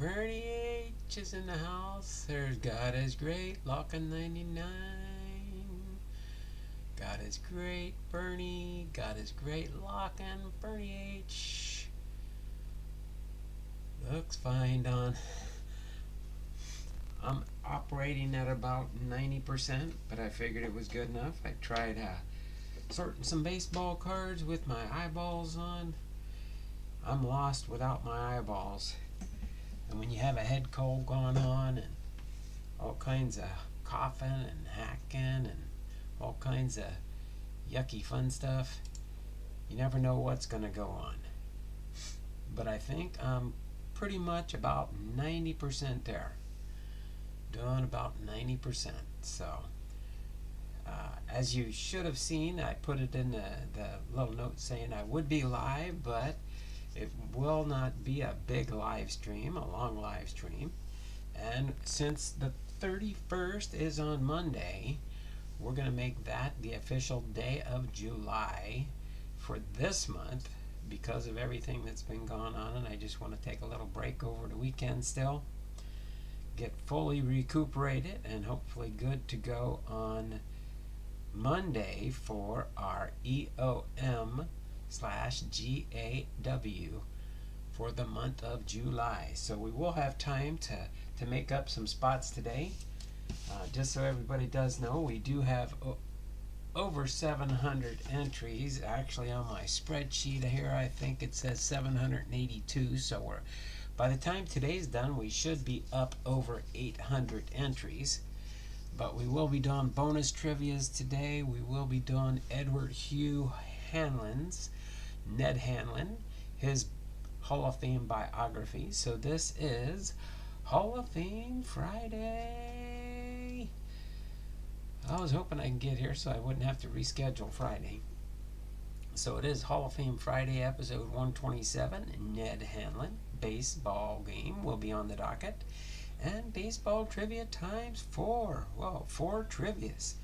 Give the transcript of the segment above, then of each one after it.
Bernie H is in the house. There's God is great, Lockin 99. God is great, Bernie. God is great, Lockin, Bernie H. Looks fine, Don. I'm operating at about 90%, but I figured it was good enough. I tried sorting some baseball cards with my eyeballs on. I'm lost without my eyeballs. And when you have a head cold going on and all kinds of coughing and hacking and all kinds of yucky fun stuff, you never know what's going to go on. But I think I'm pretty much about 90% there. Doing about 90%. So, as you should have seen, I put it in the little note saying I would be live, but it will not be a big live stream, a long live stream. And since the 31st is on Monday, we're going to make that the official day of July for this month because of everything that's been going on. And I just want to take a little break over the weekend still, get fully recuperated, and hopefully good to go on Monday for our EOM/GAW for the month of July. So we will have time to make up some spots today. Just so everybody does know, we do have over 700 entries. Actually, on my spreadsheet here, I think it says 782. So by the time today's done, we should be up over 800 entries. But we will be doing bonus trivias today. We will be doing Edward Hugh Hanlon's, Ned Hanlon, his Hall of Fame biography. So this is Hall of Fame Friday. I was hoping I can get here so I wouldn't have to reschedule Friday. So it is Hall of Fame Friday, episode 127. Ned Hanlon, baseball game will be on the docket. And baseball trivia times 4. Well, 4 trivias.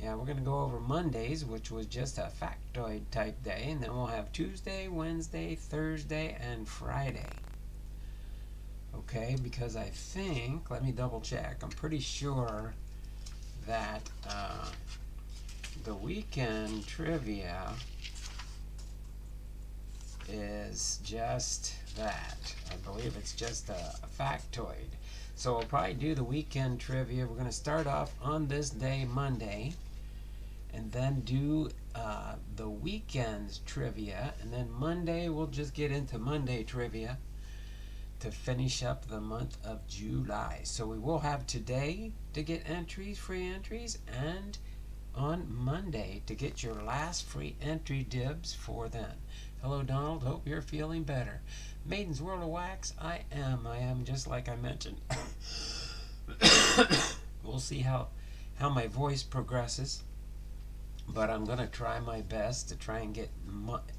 Yeah, we're going to go over Mondays, which was just a factoid type day. And then we'll have Tuesday, Wednesday, Thursday, and Friday. Okay, because I think, let me double check. I'm pretty sure that the weekend trivia is just that. I believe it's just a factoid. So we'll probably do the weekend trivia. We're going to start off on this day, Monday, and then do the weekend's trivia. And then Monday, we'll just get into Monday trivia to finish up the month of July. So we will have today to get entries, free entries, and on Monday to get your last free entry dibs for then. Hello, Donald. Hope you're feeling better. Maiden's World of Wax. I am just like I mentioned. We'll see how my voice progresses, but I'm going to try my best to try and get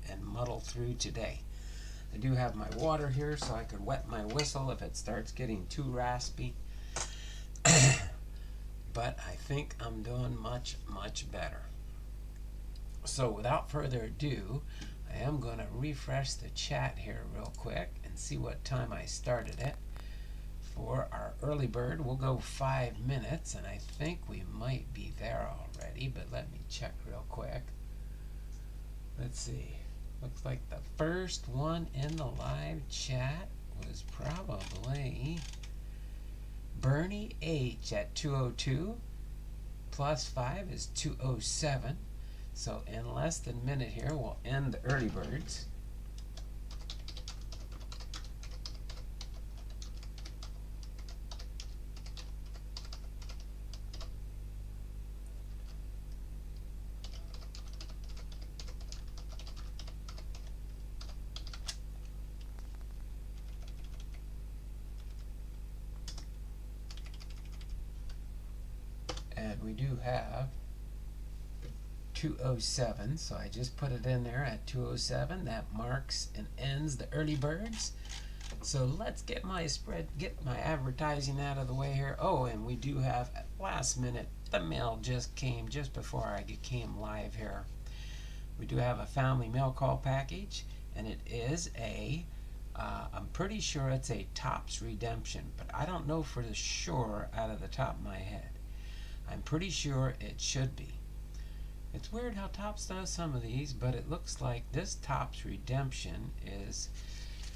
and muddle through today. I do have my water here so I could wet my whistle if it starts getting too raspy. But I think I'm doing much, much better. So without further ado, I am going to refresh the chat here real quick and see what time I started it. For our early bird, we'll go 5 minutes, and I think we might be there already, but let me check real quick. Let's see. Looks like the first one in the live chat was probably Bernie H at 202. Plus 5 is 207. So in less than a minute here, we'll end the early birds. And we do have 207, so I just put it in there at 207. That marks and ends the early birds. So let's get my advertising out of the way here. Oh, and we do have at last minute, the mail just came just before I came live here. We do have a family mail call package, and it is a I'm pretty sure it's a Topps redemption, but I don't know for the sure out of the top of my head. I'm pretty sure it should be. It's weird how Topps does some of these, but it looks like this Topps redemption is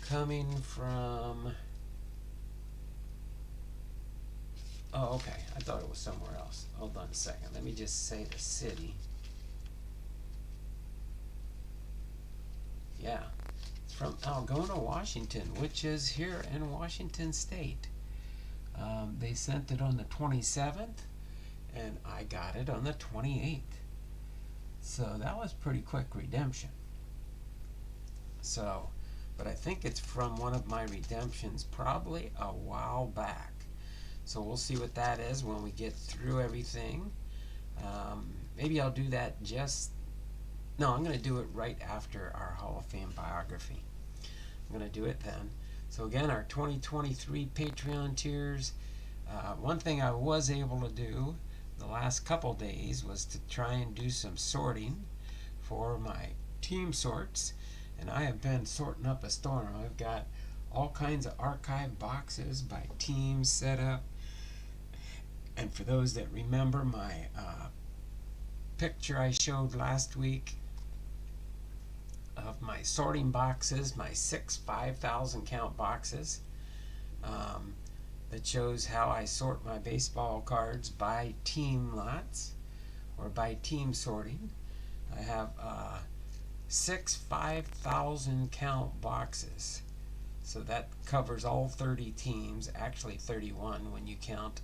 coming from... Oh, okay. I thought it was somewhere else. Hold on a second. Let me just say the city. Yeah. It's from Algona, Washington, which is here in Washington State. They sent it on the 27th, and I got it on the 28th. So that was pretty quick redemption. So, but I think it's from one of my redemptions probably a while back. So we'll see what that is when we get through everything. Maybe I'll do that no, I'm going to do it right after our Hall of Fame biography. I'm going to do it then. So again, our 2023 Patreon tiers. One thing I was able to do the last couple days was to try and do some sorting for my team sorts. And I have been sorting up a storm. I've got all kinds of archive boxes by teams set up. And for those that remember my picture I showed last week of my sorting boxes, my 6 5,000 count boxes, that shows how I sort my baseball cards by team lots or by team sorting. I have 6 5,000 count boxes. So that covers all 30 teams, actually 31 when you count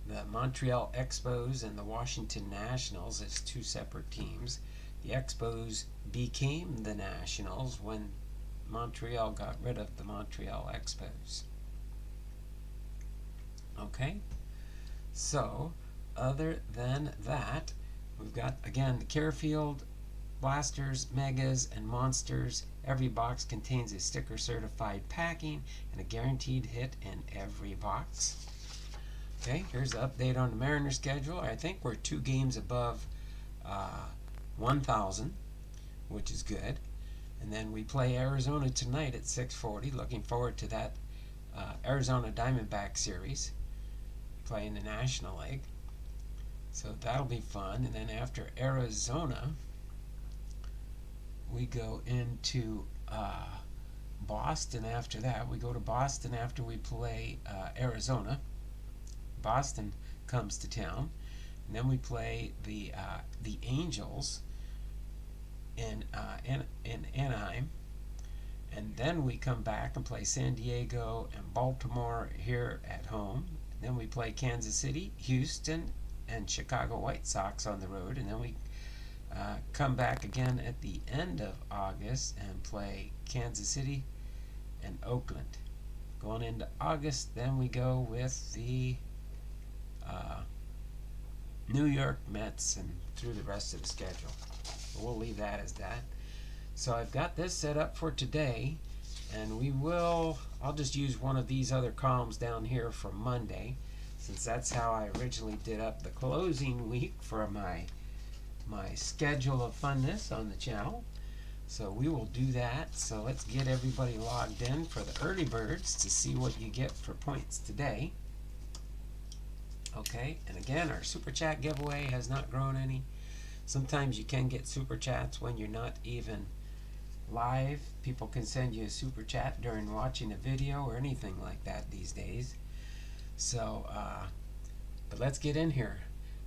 the Montreal Expos and the Washington Nationals as two separate teams. The Expos became the Nationals when Montreal got rid of the Montreal Expos. Okay, so other than that, we've got again the Carefield Blasters, Megas, and Monsters. Every box contains a sticker certified packing and a guaranteed hit in every box. Okay, here's the update on the Mariners schedule. I think we're 2 games above 1,000, which is good. And then we play Arizona tonight at 6:40. Looking forward to that Arizona Diamondback series, playing the National League. So that'll be fun. And then after Arizona, we go into Boston after that. We go to Boston after we play Arizona. Boston comes to town. And then we play the Angels in Anaheim. And then we come back and play San Diego and Baltimore here at home. And then we play Kansas City, Houston, and Chicago White Sox on the road. And then we come back again at the end of August and play Kansas City and Oakland. Going into August, then we go with the New York Mets and through the rest of the schedule. We'll leave that as that. So I've got this set up for today, and I'll just use one of these other columns down here for Monday, since that's how I originally did up the closing week for my schedule of funness on the channel. So we will do that. So let's get everybody logged in for the early birds to see what you get for points today. Okay, and again, our super chat giveaway has not grown any. Sometimes you can get super chats when you're not even live. People can send you a super chat during watching a video or anything like that these days. So, but let's get in here.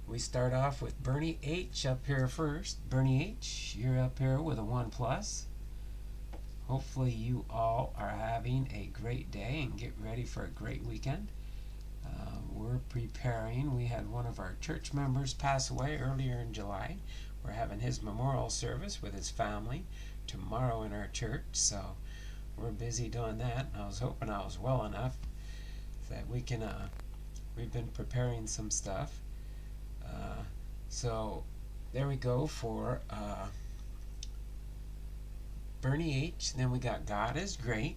We start off with Bernie H up here first. Bernie H, you're up here with a 1+. Hopefully you all are having a great day and get ready for a great weekend. We're preparing. We had one of our church members pass away earlier in July. We're having his memorial service with his family tomorrow in our church, so we're busy doing that. I was hoping I was well enough that we can, we've been preparing some stuff. So there we go for Bernie H. Then we got God is Great.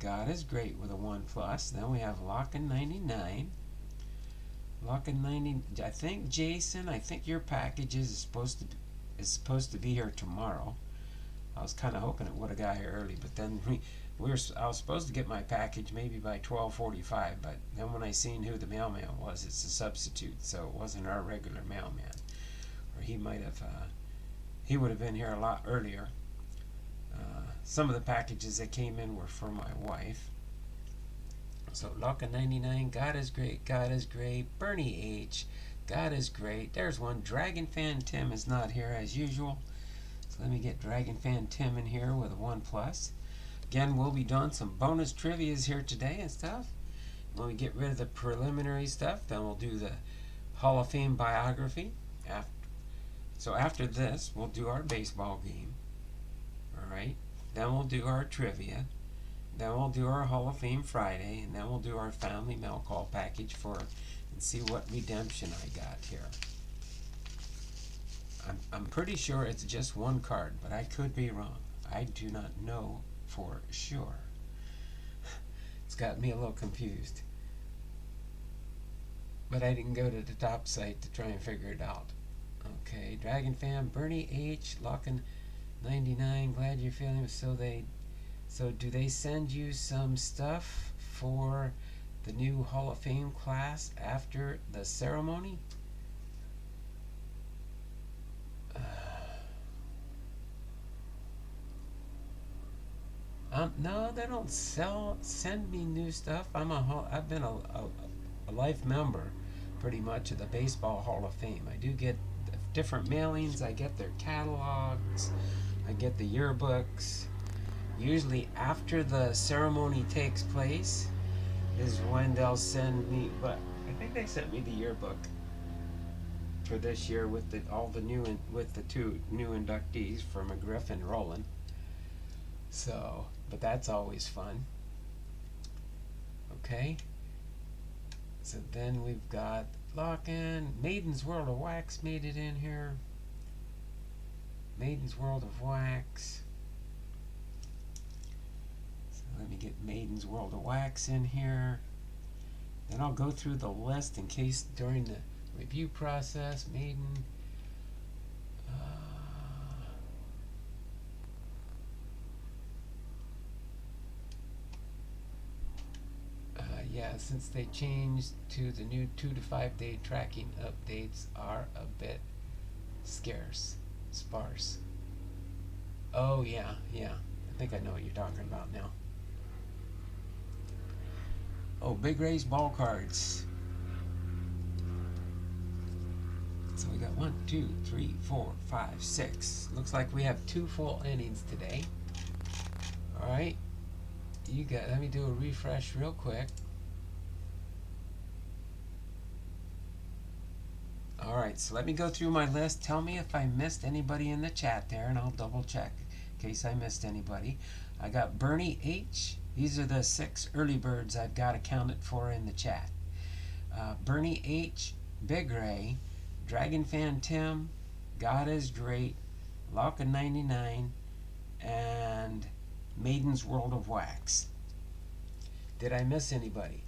God is Great with a 1+. Then we have Lockin 99. Lockin 90. I think Jason. I think your package is supposed to be here tomorrow. I was kind of hoping it would have got here early, but then I was supposed to get my package maybe by 12:45, but then when I seen who the mailman was, it's a substitute, so it wasn't our regular mailman. Or he might have, he would have been here a lot earlier. Some of the packages that came in were for my wife. So Locka 99, God is great, God is great. Bernie H, God is great. There's one. Dragon Fan Tim is not here as usual. So let me get Dragon Fan Tim in here with a 1+. Again, we'll be doing some bonus trivias here today and stuff. When we get rid of the preliminary stuff, then we'll do the Hall of Fame biography. So after this, we'll do our baseball game. Alright? Then we'll do our trivia. Then we'll do our Hall of Fame Friday. And then we'll do our family mail call package and see what redemption I got here. I'm pretty sure it's just one card, but I could be wrong. I do not know for sure. It's got me a little confused. But I didn't go to the top site to try and figure it out. Okay, Dragon Fan, Bernie H, Lockin 99, glad you're feeling so do they send you some stuff for the new Hall of Fame class after the ceremony? No, they don't send me new stuff. I've been a life member, pretty much, of the Baseball Hall of Fame. I do get different mailings. I get their catalogs. I get the yearbooks. Usually after the ceremony takes place is when they'll send me. But I think they sent me the yearbook for this year with the two new inductees for McGriff and Rowland. So, but that's always fun. Okay. So then we've got Lockin. Maiden's World of Wax made it in here. Maiden's World of Wax. So let me get Maiden's World of Wax in here. Then I'll go through the list in case during the review process, Maiden. Yeah, since they changed to the new 2 to 5 day tracking, updates are a bit sparse. Oh yeah, I think I know what you're talking about now. Oh, Big Ray's ball cards. So we got 1, 2, 3, 4, 5, 6. Looks like we have 2 full innings today. Alright. Let me do a refresh real quick. Alright, so let me go through my list. Tell me if I missed anybody in the chat there, and I'll double check in case I missed anybody. I got Bernie H. These are the 6 early birds I've got accounted for in the chat. Bernie H, Big Ray, Dragon Fan Tim, God is Great, Locka 99, and Maiden's World of Wax. Did I miss anybody?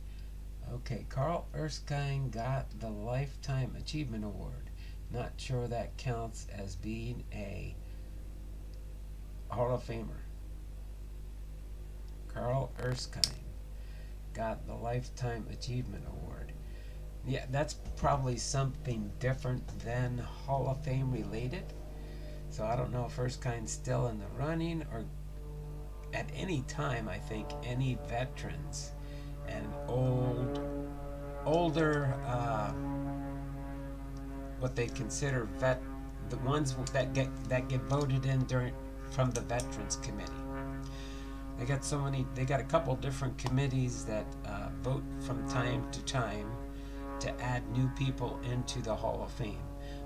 Okay, Carl Erskine got the Lifetime Achievement Award. Not sure that counts as being a Hall of Famer. Carl Erskine got the Lifetime Achievement Award. Yeah, that's probably something different than Hall of Fame related. So I don't know if Erskine's still in the running, or at any time, I think any veterans and older, what they consider the ones that get voted in from the Veterans Committee. They got a couple different committees that vote from time to time to add new people into the Hall of Fame.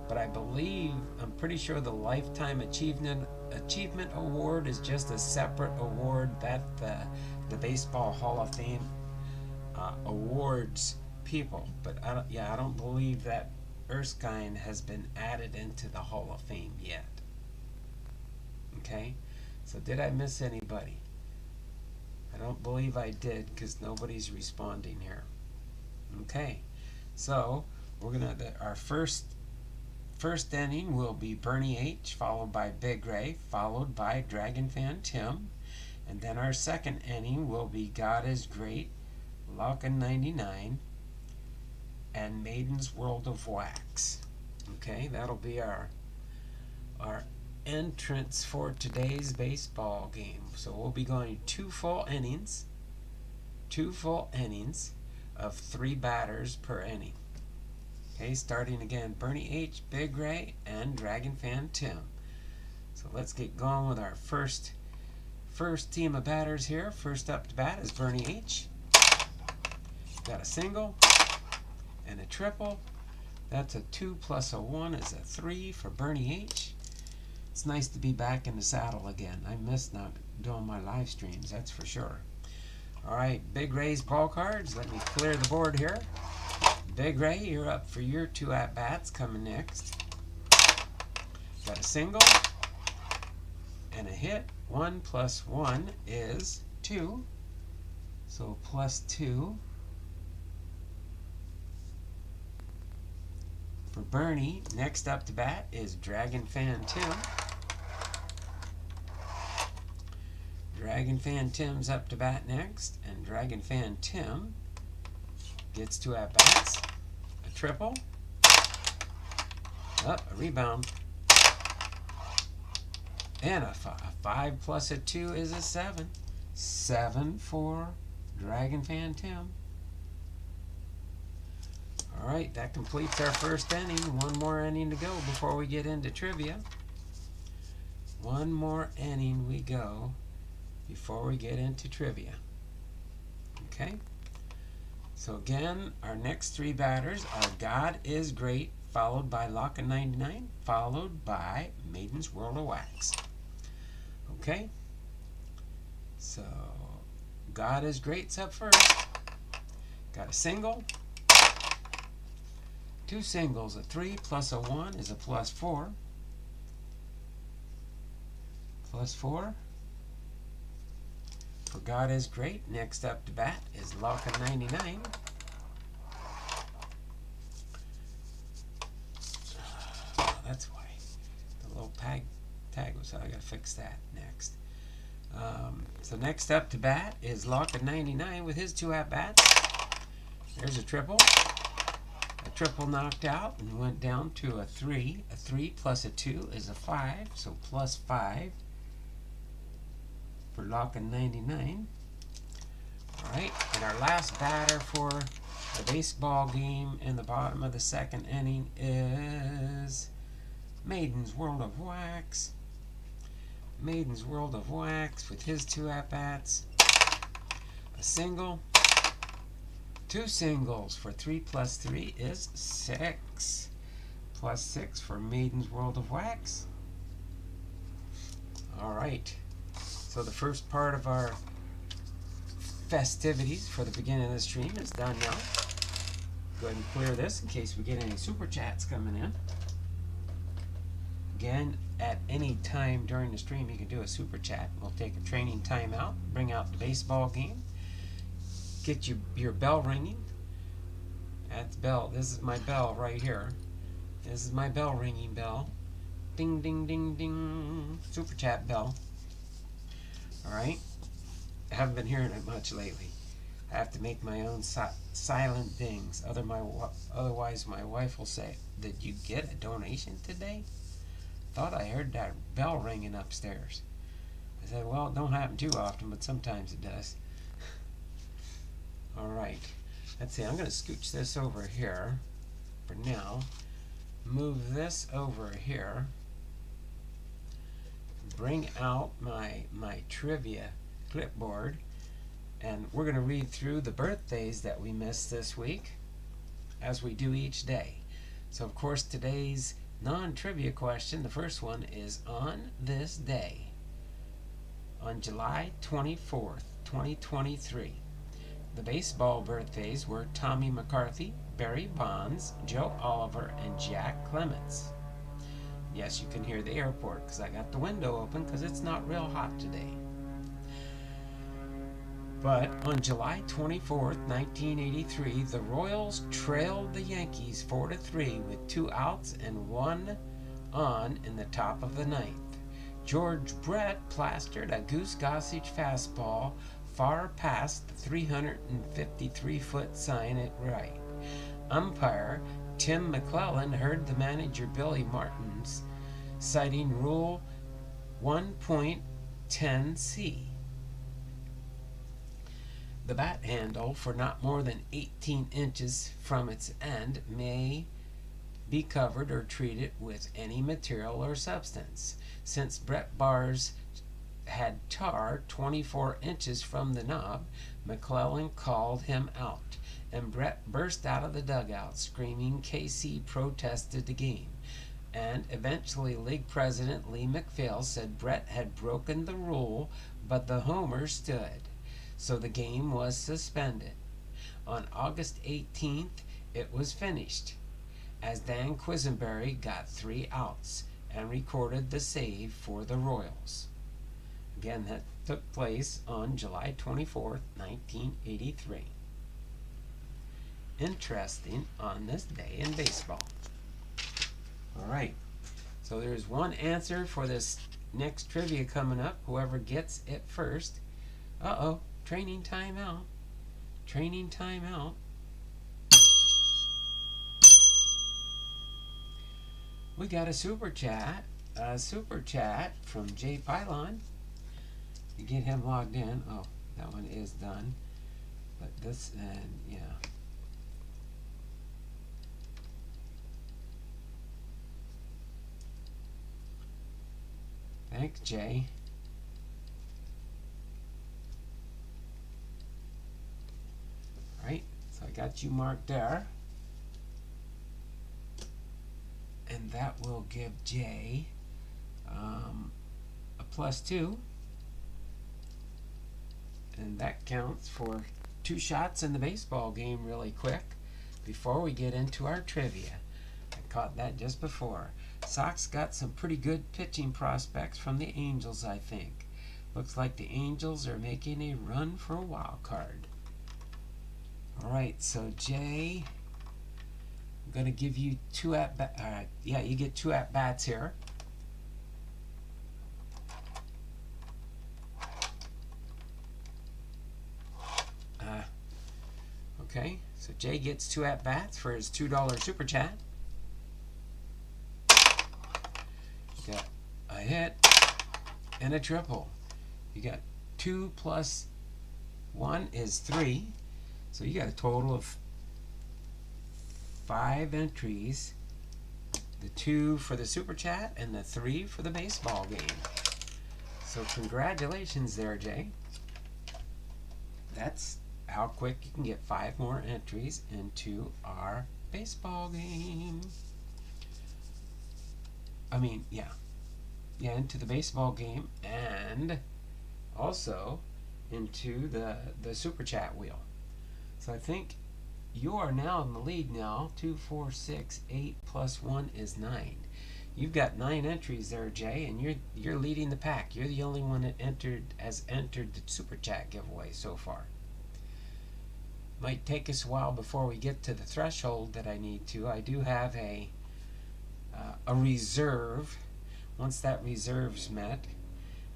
But I'm pretty sure the Lifetime Achievement Award is just a separate award that the Baseball Hall of Fame awards people. But I don't believe that Erskine has been added into the Hall of Fame yet. Okay, so did I miss anybody? I don't believe I did, because nobody's responding here. Okay, so we're gonna our first first inning will be Bernie H, followed by Big Ray, followed by Dragon Fan Tim. And then our second inning will be God is Great, Lockin 99, and Maiden's World of Wax. Okay, that'll be our entrance for today's baseball game. So we'll be going two full innings of 3 batters per inning. Okay, starting again, Bernie H, Big Ray, and Dragon Fan Tim. So let's get going with our first team of batters here. First up to bat is Bernie H. Got a single and a triple. That's a 2 plus a 1 is a 3 for Bernie H. It's nice to be back in the saddle again. I miss not doing my live streams, that's for sure. Alright, Big Ray's ball cards. Let me clear the board here. Big Ray, you're up for your 2 at-bats coming next. Got a single and a hit. 1 plus 1 is 2. So plus 2. For Bernie, next up to bat is Dragon Fan Tim. Dragon Fan Tim's up to bat next, and Dragon Fan Tim gets 2 at-bats. A triple. A rebound. And a 5 plus a 2 is a 7. 7 for Dragon Fan Tim. Alright, that completes our first inning. One more inning to go before we get into trivia. One more inning we go before we get into trivia. Okay? So again, our next 3 batters are God is Great, followed by Lockin 99, followed by Maiden's World of Wax. Okay? So, God is Great's up first. Got a single. 2 singles, a 3 plus a 1 is a plus 4. Plus 4. For God is Great, next up to bat is Lockin 99. That's why the little tag was, so I gotta fix that next. So next up to bat is Lockin 99 with his 2 at-bats. There's a triple. A triple knocked out and went down to a 3. A 3 plus a 2 is a 5, so plus 5 for Lockin 99. Alright, and our last batter for the baseball game in the bottom of the second inning is Maiden's World of Wax. Maiden's World of Wax with his 2 at-bats. A single. 2 singles for 3 plus 3 is 6. Plus 6 for Maiden's World of Wax. Alright, so the first part of our festivities for the beginning of the stream is done now. Go ahead and clear this in case we get any super chats coming in. Again, at any time during the stream you can do a super chat. We'll take a training time out, bring out the baseball game. Get your bell ringing. That's bell. This is my bell right here. This is my bell ringing bell. Ding, ding, ding, ding. Super chat bell. Alright. I haven't been hearing it much lately. I have to make my own silent dings. Otherwise, my wife will say, "Did you get a donation today? Thought I heard that bell ringing upstairs." I said, well, it don't happen too often, but sometimes it does. Alright, let's see, I'm going to scooch this over here for now. Move this over here. Bring out my trivia clipboard. And we're going to read through the birthdays that we missed this week, as we do each day. So, of course, today's non-trivia question, the first one is on this day, on July 24th, 2023. The baseball birthdays were Tommy McCarthy, Barry Bonds, Joe Oliver, and Jack Clements. Yes, you can hear the airport because I got the window open because it's not real hot today. But on July 24th, 1983, the Royals trailed the Yankees 4-3 with 2 outs and 1 on in the top of the ninth. George Brett plastered a Goose Gossage fastball far past the 353-foot sign at right. Umpire Tim McClellan heard the manager Billy Martins citing Rule 1.10c. The bat handle for not more than 18 inches from its end may be covered or treated with any material or substance. Since Brett bars had tar 24 inches from the knob, McClellan called him out, and Brett burst out of the dugout screaming KC protested the game. And eventually League President Lee McPhail said Brett had broken the rule, but the homer stood. So the game was suspended. On August 18th, it was finished, as Dan Quisenberry got 3 outs and recorded the save for the Royals. Again, that took place on July 24th, 1983. Interesting on this day in baseball. All right, so there's one answer for this next trivia coming up. Whoever gets it first. Training timeout. Training timeout. We got a super chat from Jay Pylon. You get him logged in. Oh, that one is done. But this, and yeah. Thanks, Jay. Right, so I got you marked there. And that will give Jay a +2. And that counts for 2 shots in the baseball game really quick before we get into our trivia. I caught that just before. Sox got some pretty good pitching prospects from the Angels, I think. Looks like the Angels are making a run for a wild card. All right, so Jay, I'm going to give you 2 at-bats. Yeah, you get 2 at-bats here. Okay, so Jay gets 2 at-bats for his $2 super chat. Got a hit and a triple. You got 2 plus 1 is 3. So you got a total of 5 entries. The 2 for the super chat and the 3 for the baseball game. So congratulations there, Jay. That's how quick you can get 5 more entries into our baseball game. Into the baseball game and also into the super chat wheel. So I think you are now in the lead now. 2, 4, 6, 8 plus 1 is 9. You've got 9 entries there, Jay, and you're leading the pack. You're the only one that has entered the super chat giveaway so far. Might take us a while before we get to the threshold that I need to. I do have a reserve. Once that reserve's met,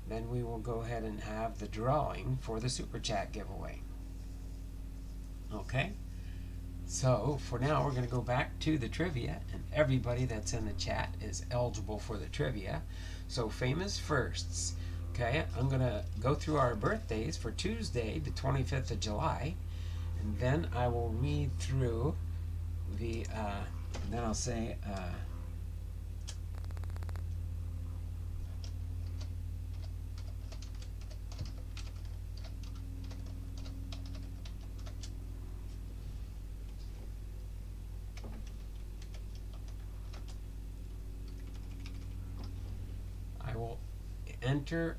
then we will go ahead and have the drawing for the super chat giveaway. Okay, so for now we're going to go back to the trivia, and everybody that's in the chat is eligible for the trivia. So famous firsts. Okay, I'm going to go through our birthdays for Tuesday, the 25th of July, and then I will read through the, and then I'll say, I will enter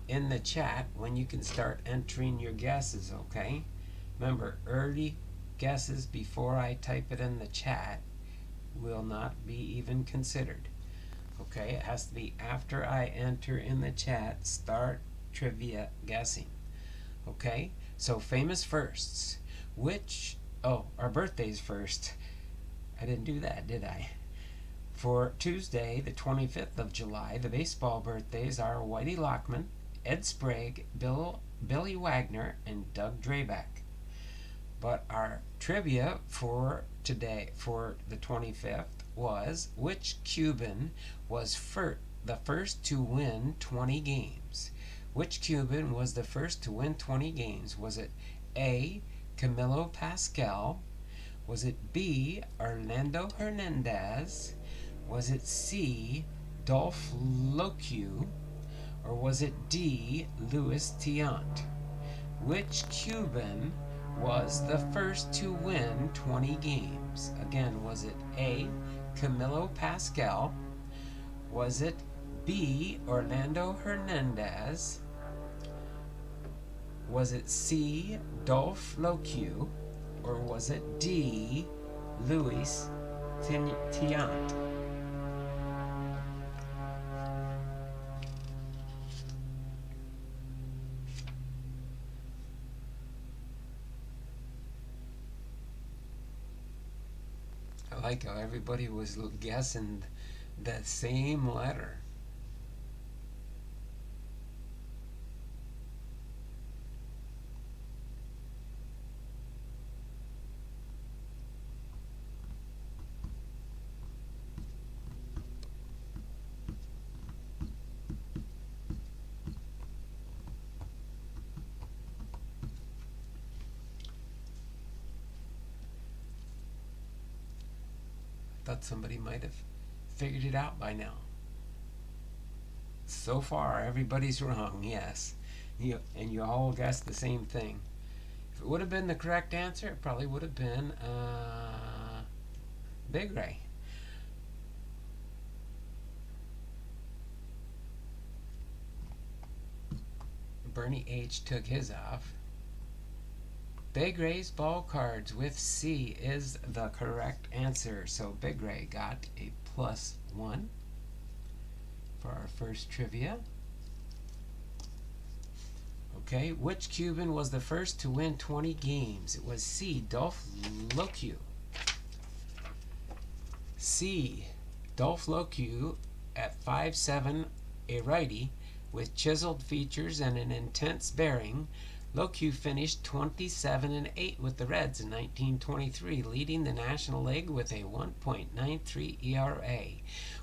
in the chat when you can start entering your guesses, okay? Remember, early guesses before I type it in the chat will not be even considered. Okay, it has to be after I enter in the chat, start trivia guessing. Okay, So famous firsts. Our birthdays first. I didn't do that, did I? For Tuesday, the 25th of July, the baseball birthdays are Whitey Lockman, Ed Sprague, Billy Wagner, and Doug Drabeck. But our trivia for today, for the 25th, was which Cuban was the first to win 20 games? Which Cuban was the first to win 20 games? Was it A, Camilo Pascal? Was it B, Orlando Hernandez? Was it C, Dolph Loque? Or was it D, Luis Tiant? Which Cuban was the first to win 20 games? Again, was it A, Camilo Pascal? Was it B, Orlando Hernandez? Was it C, Dolph Loque? Or was it D, Luis Tiant? I like how everybody was guessing the same letter. Thought somebody might have figured it out by now. So far, everybody's wrong, yes. And you all guessed the same thing. If it would have been the correct answer, it probably would have been Big Ray. Bernie H. took his off. Big Ray's ball cards with C is the correct answer. So Big Ray got a +1 for our first trivia. Okay, which Cuban was the first to win 20 games? It was C, Dolph Loque. C, Dolph Loque at 5'7", a righty with chiseled features and an intense bearing. Loque finished 27-8 with the Reds in 1923, leading the National League with a 1.93 ERA,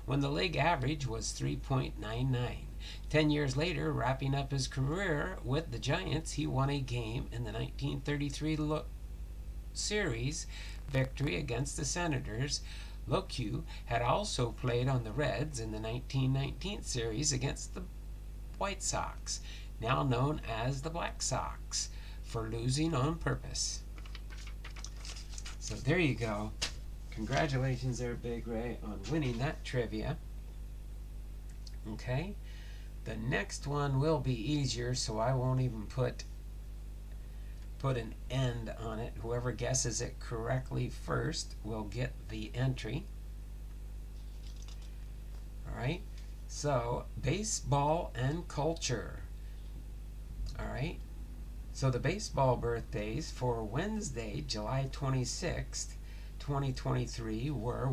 when the league average was 3.99. 10 years later, wrapping up his career with the Giants, he won a game in the 1933 series victory against the Senators. Loque had also played on the Reds in the 1919 series against the White Sox, now known as the Black Sox, for losing on purpose. So there you go. Congratulations there, Big Ray, on winning that trivia. Okay, the next one will be easier, so I won't even put an end on it. Whoever guesses it correctly first will get the entry. All right, so baseball and culture. All right, so the baseball birthdays for Wednesday, July 26th, 2023 were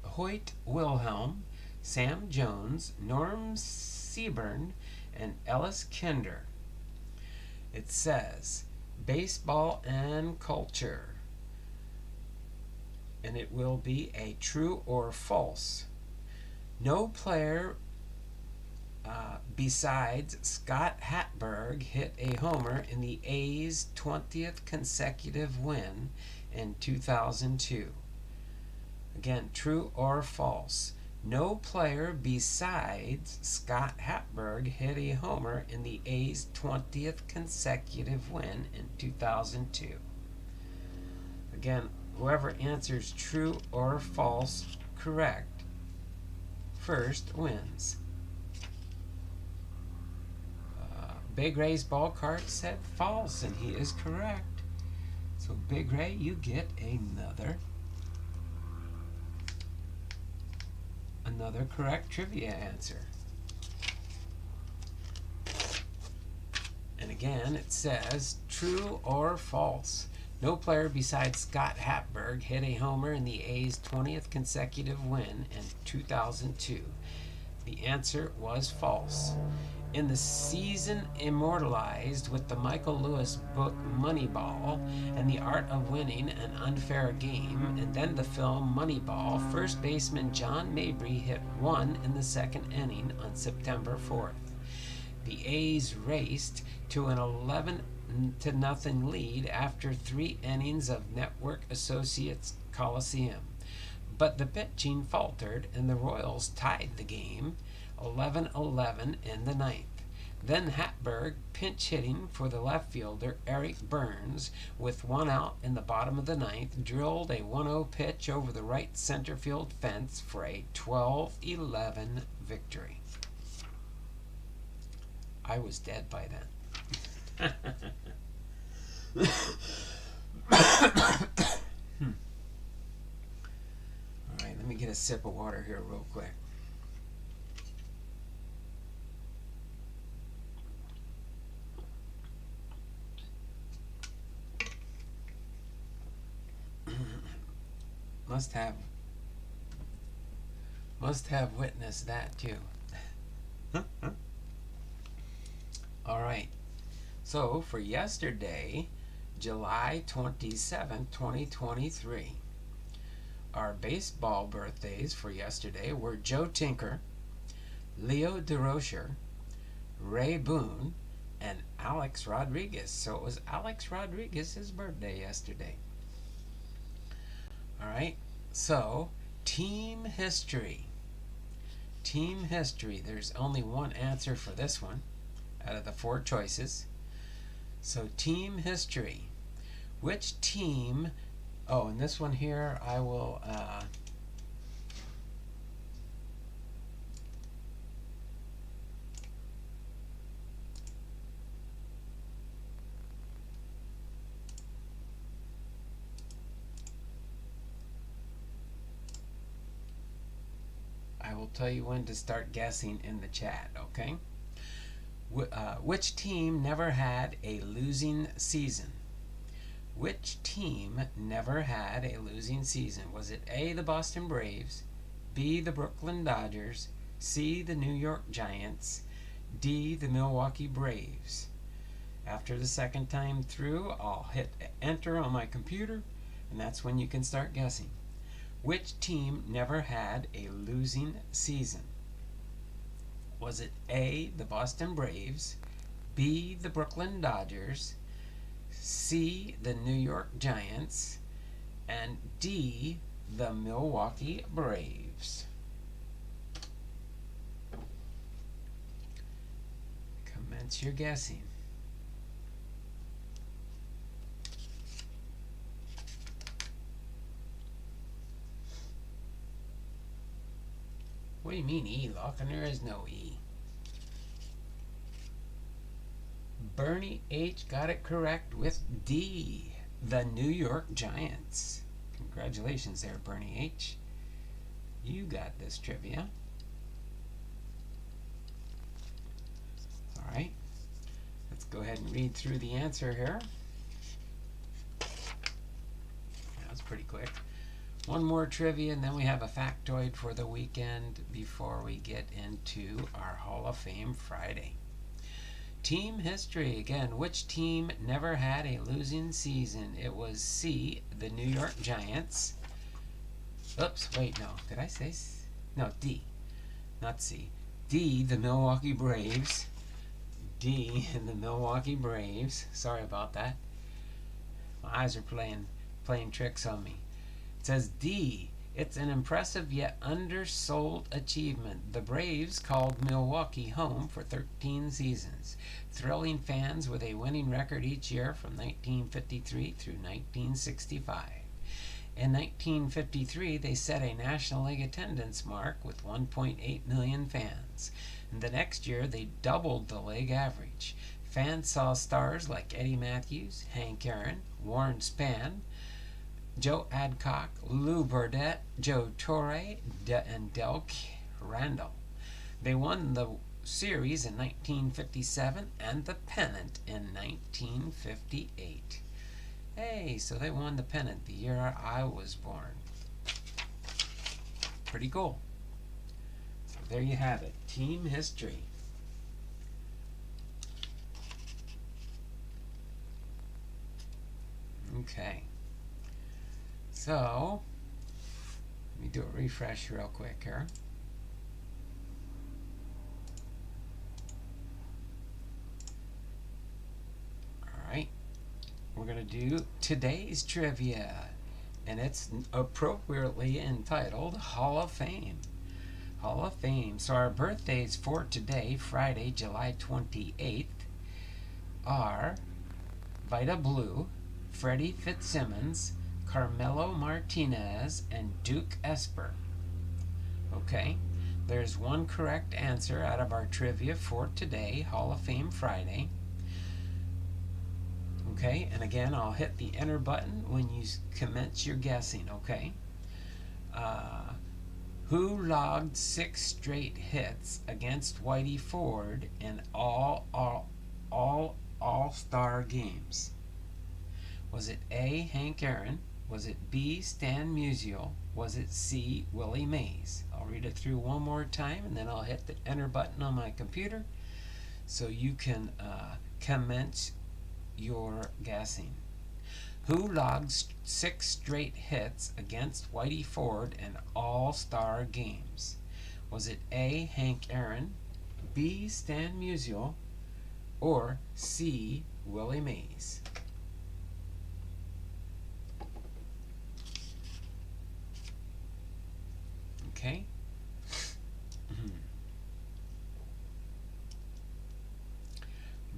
Hoyt Wilhelm, Sam Jones, Norm Seaburn, and Ellis Kinder. It says baseball and culture, and it will be a true or false. No player besides Scott Hatteberg hit a homer in the A's 20th consecutive win in 2002. Again, true or false. No player besides Scott Hatteberg hit a homer in the A's 20th consecutive win in 2002. Again, whoever answers true or false correct first wins. Big Ray's ball card said false, and he is correct. So Big Ray, you get another correct trivia answer. And again, it says, true or false? No player besides Scott Hatberg hit a homer in the A's 20th consecutive win in 2002. The answer was false. In the season immortalized with the Michael Lewis book Moneyball and the Art of Winning an Unfair Game, and then the film Moneyball, first baseman John Mabry hit one in the second inning on September 4th. The A's raced to an 11-0 lead after 3 innings of Network Associates Coliseum. But the pitching faltered and the Royals tied the game 11-11 in the ninth. Then Hatberg, pinch hitting for the left fielder Eric Burns, with 1 out in the bottom of the ninth, drilled a 1-0 pitch over the right center field fence for a 12-11 victory. I was dead by then. Alright, let me get a sip of water here real quick. Must have witnessed that too. All right. So for yesterday, July 27, 2023, our baseball birthdays for yesterday were Joe Tinker, Leo DeRocher, Ray Boone, and Alex Rodriguez. So it was Alex Rodriguez's birthday yesterday. All right. So team history. Team history. There's only one answer for this one out of the 4 choices. So team history. Which team, oh, and this one here I will tell you when to start guessing in the chat, okay? Which team never had a losing season? Which team never had a losing season? Was it A, the Boston Braves, B, the Brooklyn Dodgers, C, the New York Giants, D, the Milwaukee Braves? After the second time through, I'll hit enter on my computer, and that's when you can start guessing. Which team never had a losing season? Was it A, the Boston Braves, B, the Brooklyn Dodgers, C, the New York Giants, and D, the Milwaukee Braves? Commence your guessing. What do you mean E, Lachlan? There is no E. Bernie H. got it correct with D, the New York Giants. Congratulations there, Bernie H. You got this trivia. Alright, let's go ahead and read through the answer here. That was pretty quick. One more trivia, and then we have a factoid for the weekend before we get into our Hall of Fame Friday. Team history, again, which team never had a losing season? It was C, the New York Giants. Oops, wait, no. Did I say C? No, D, not C. D, the Milwaukee Braves. D, the Milwaukee Braves. Sorry about that. My eyes are playing tricks on me. It says D. It's an impressive yet undersold achievement. The Braves called Milwaukee home for 13 seasons, thrilling fans with a winning record each year from 1953 through 1965. In 1953, they set a National League attendance mark with 1.8 million fans. And the next year, they doubled the league average. Fans saw stars like Eddie Matthews, Hank Aaron, Warren Spahn, Joe Adcock, Lou Burdett, Joe Torre, and Del Randall. They won the Series in 1957 and the pennant in 1958. Hey, so they won the pennant the year I was born. Pretty cool. So there you have it. Team history. Okay. So, let me do a refresh real quick here. Alright. We're going to do today's trivia. And it's appropriately entitled Hall of Fame. Hall of Fame. So our birthdays for today, Friday, July 28th, are Vida Blue, Freddie Fitzsimmons, Carmelo Martinez, and Duke Esper. Okay, there's one correct answer out of our trivia for today, Hall of Fame Friday. Okay, and again, I'll hit the enter button when you commence your guessing, okay? Who logged 6 straight hits against Whitey Ford in all All-Star games? Was it A, Hank Aaron? Was it B, Stan Musial? Was it C, Willie Mays? I'll read it through one more time, and then I'll hit the enter button on my computer so you can commence your guessing. Who logged 6 straight hits against Whitey Ford in All-Star games? Was it A, Hank Aaron, B, Stan Musial, or C, Willie Mays? Okay.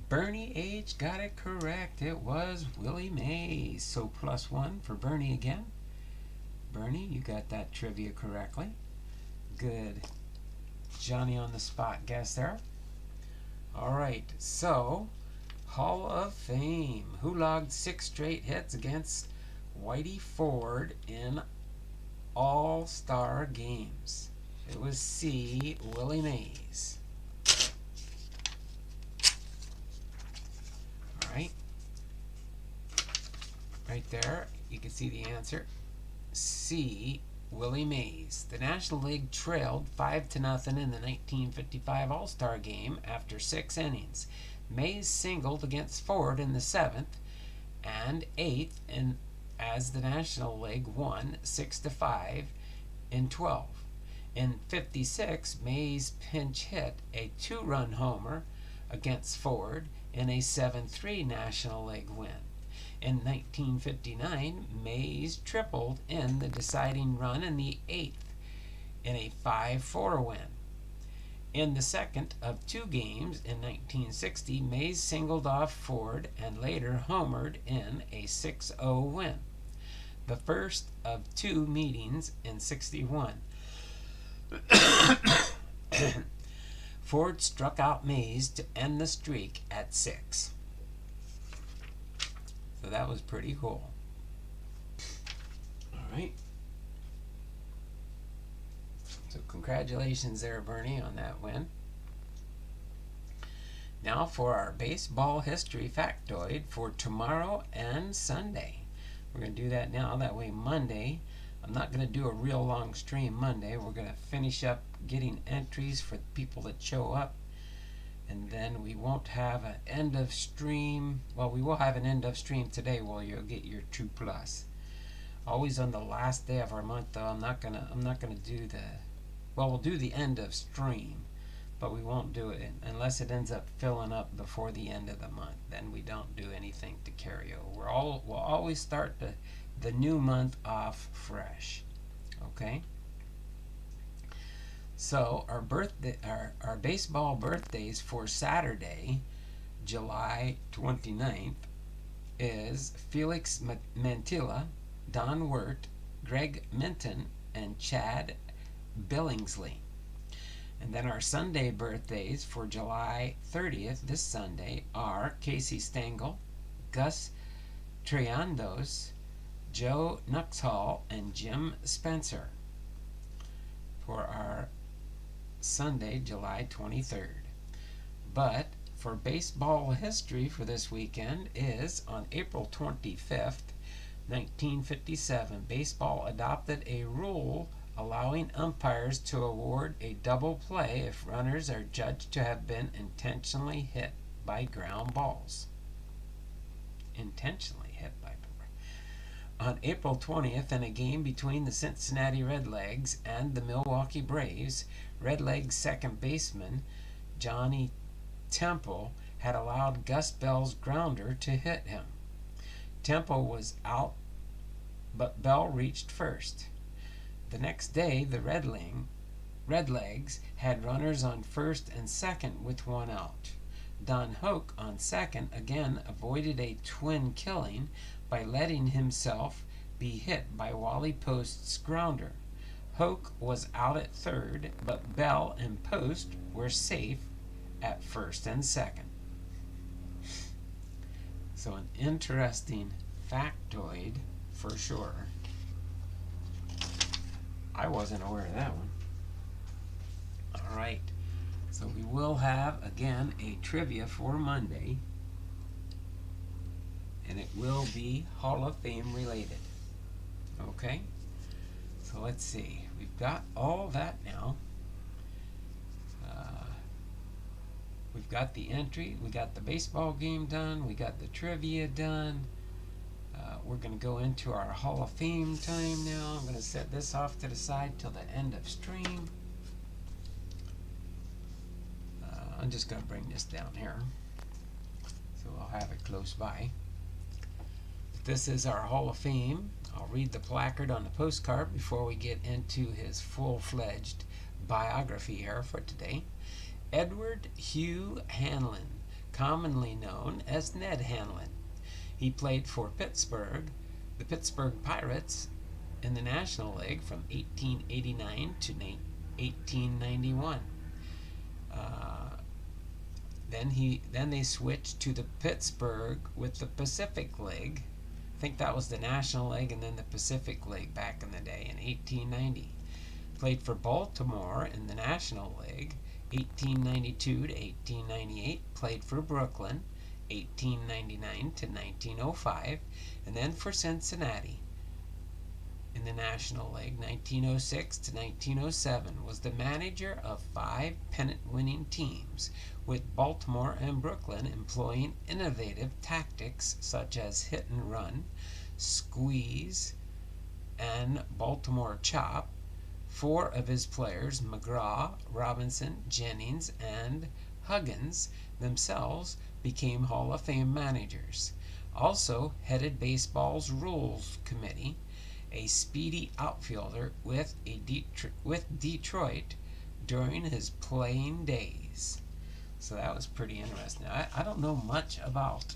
Bernie H got it correct. It was Willie Mays. So +1 for Bernie again. Bernie, you got that trivia correctly. Good. Johnny on the spot guess there. Alright, so Hall of Fame. Who logged 6 straight hits against Whitey Ford in All-Star games? It was C, Willie Mays. Alright. Right there, you can see the answer. C, Willie Mays. The National League trailed 5-0 in the 1955 All-Star game after 6 innings. Mays singled against Ford in the 7th and 8th as the National League won 6-5 in 12. In 56, Mays pinch hit a 2-run homer against Ford in a 7-3 National League win. In 1959, Mays tripled in the deciding run in the 8th in a 5-4 win. In the second of 2 games in 1960, Mays singled off Ford and later homered in a 6-0 win. The first of 2 meetings in 61. Ford struck out Mays to end the streak at 6. So that was pretty cool. Alright. So congratulations there, Bernie, on that win. Now for our baseball history factoid for tomorrow and Sunday. We're going to do that now. That way Monday, I'm not going to do a real long stream Monday. We're going to finish up getting entries for the people that show up. And then we won't have an end of stream. Well, we will have an end of stream today where you'll get your 2+. Always on the last day of our month, though. I'm not gonna do the. Well, we'll do the end of stream, but we won't do it unless it ends up filling up before the end of the month. Then we don't do anything to carry over. We'll always start the new month off fresh. Okay. So our baseball birthdays for Saturday, July 29th, is Felix Mantilla, Don Wirt, Greg Minton, and Chad Billingsley. And then our Sunday birthdays for July 30th, this Sunday, are Casey Stengel, Gus Triandos, Joe Nuxhall, and Jim Spencer. For our Sunday, July 23rd. But for baseball history for this weekend is on April 25th, 1957, baseball adopted a rule allowing umpires to award a double play if runners are judged to have been intentionally hit by ground balls. Intentionally hit by On April 20th, in a game between the Cincinnati Redlegs and the Milwaukee Braves, Redlegs second baseman Johnny Temple had allowed Gus Bell's grounder to hit him. Temple was out, but Bell reached first. The next day, the Redlegs had runners on first and second with one out. Don Hoke on second again avoided a twin killing by letting himself be hit by Wally Post's grounder. Hoke was out at third, but Bell and Post were safe at first and second. So an interesting factoid for sure. I wasn't aware of that one. All right. So we will have, again, a trivia for Monday. And it will be Hall of Fame related. Okay? So let's see. We've got all that now. We've got the entry. We got the baseball game done. We got the trivia done. We're going to go into our Hall of Fame time now. I'm going to set this off to the side till the end of stream. I'm just going to bring this down here so I'll have it close by. This is our Hall of Fame. I'll read the placard on the postcard before we get into his full-fledged biography here for today. Edward Hugh Hanlon, commonly known as Ned Hanlon. He played for Pittsburgh, the Pittsburgh Pirates, in the National League from 1889 to 1891. Then they switched to the Pittsburgh with the Pacific League. I think that was the National League and then the Pacific League back in the day in 1890. Played for Baltimore in the National League 1892 to 1898. Played for Brooklyn 1899 to 1905, and then for Cincinnati in the National League 1906 to 1907. Was the manager of 5 pennant-winning teams, with Baltimore and Brooklyn employing innovative tactics such as hit and run, squeeze, and Baltimore chop. 4 of his players, McGraw, Robinson, Jennings, and Huggins, themselves became Hall of Fame managers. Also headed baseball's rules committee, a speedy outfielder with Detroit during his playing days. So that was pretty interesting. I don't know much about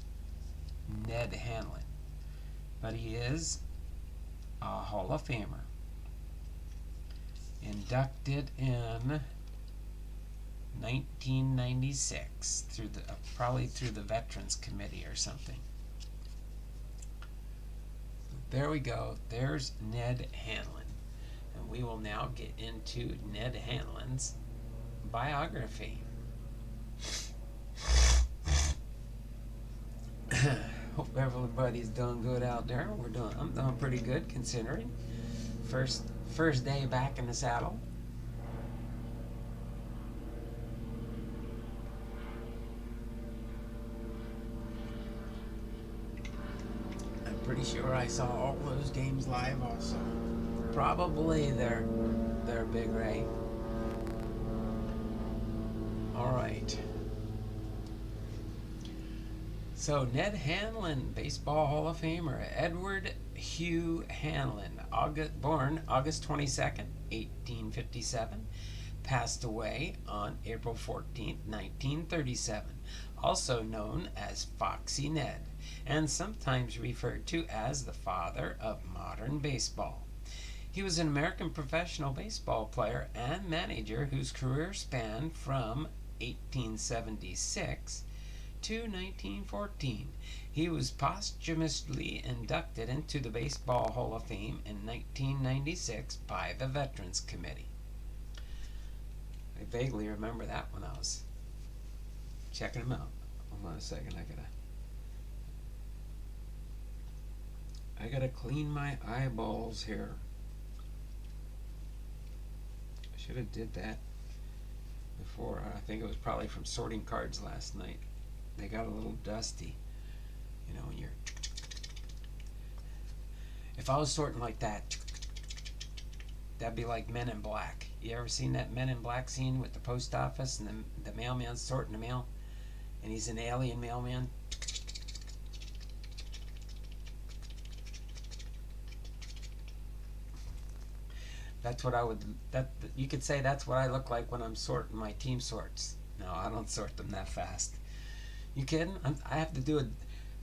Ned Hanlon, but he is a Hall of Famer. Inducted in 1996 through the probably through the Veterans Committee or something. There we go. There's Ned Hanlon. And we will now get into Ned Hanlon's biography. Hope everybody's doing good out there. I'm doing pretty good considering. First day back in the saddle. I'm pretty sure I saw all those games live also. Probably they're Big Ray. Alright. So Ned Hanlon, Baseball Hall of Famer, Edward Hugh Hanlon, born August 22nd, 1857, passed away on April 14th, 1937, also known as Foxy Ned, and sometimes referred to as the father of modern baseball. He was an American professional baseball player and manager whose career spanned from 1876 to 1914. He was posthumously inducted into the Baseball Hall of Fame in 1996 by the Veterans Committee. I vaguely remember that when I was checking them out. Hold on a second. I gotta clean my eyeballs here. I should have did that before. I think it was probably from sorting cards last night. They got a little dusty. You know, when you're. If I was sorting like that, that'd be like Men in Black. You ever seen that Men in Black scene with the post office and the mailman's sorting the mail? And he's an alien mailman. That's what I would. That you could say that's what I look like when I'm sorting my team sorts. No, I don't sort them that fast. You kidding? I have to do it.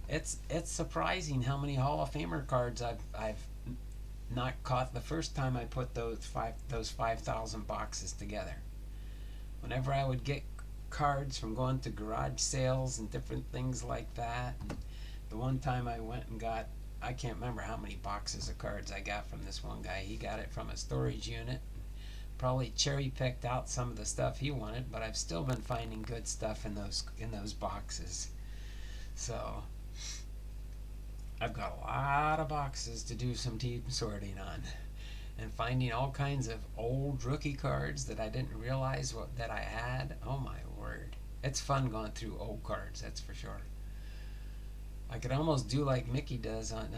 It's surprising how many Hall of Famer cards I've not caught the first time I put those 5,000 boxes together. Whenever I would get cards from going to garage sales and different things like that, and the one time I went and got, I can't remember how many boxes of cards I got from this one guy. He got it from a storage unit. Probably cherry picked out some of the stuff he wanted, but I've still been finding good stuff in those boxes. So I've got a lot of boxes to do some team sorting on, and finding all kinds of old rookie cards that I didn't realize that I had. Oh my word. It's fun going through old cards, that's for sure. I could almost do like Mickey does on,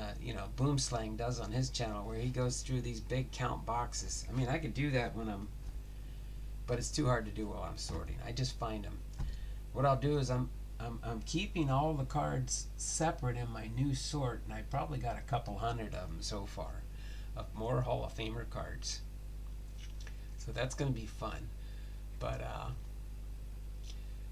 Boomslang does on his channel, where he goes through these big count boxes. I mean, I could do that but it's too hard to do while I'm sorting. I just find them. What I'll do is I'm keeping all the cards separate in my new sort, and I probably got a couple hundred of them so far, of more Hall of Famer cards. So that's going to be fun. But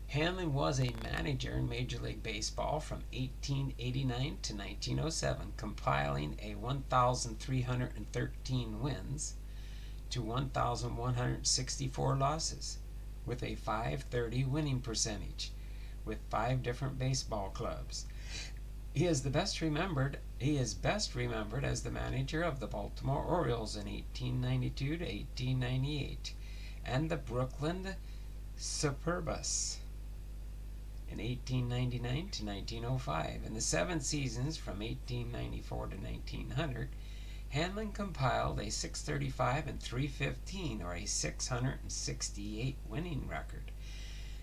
Hanlon was a manager in Major League Baseball from 1889 to 1907, compiling a 1,313 wins to 1,164 losses, with a .530 winning percentage, with 5 different baseball clubs. He is best remembered as the manager of the Baltimore Orioles in 1892 to 1898, and the Brooklyn Superbus in 1899 to 1905. In the 7 seasons from 1894 to 1900, Hanlon compiled a .635 and .315, or a 668 winning record,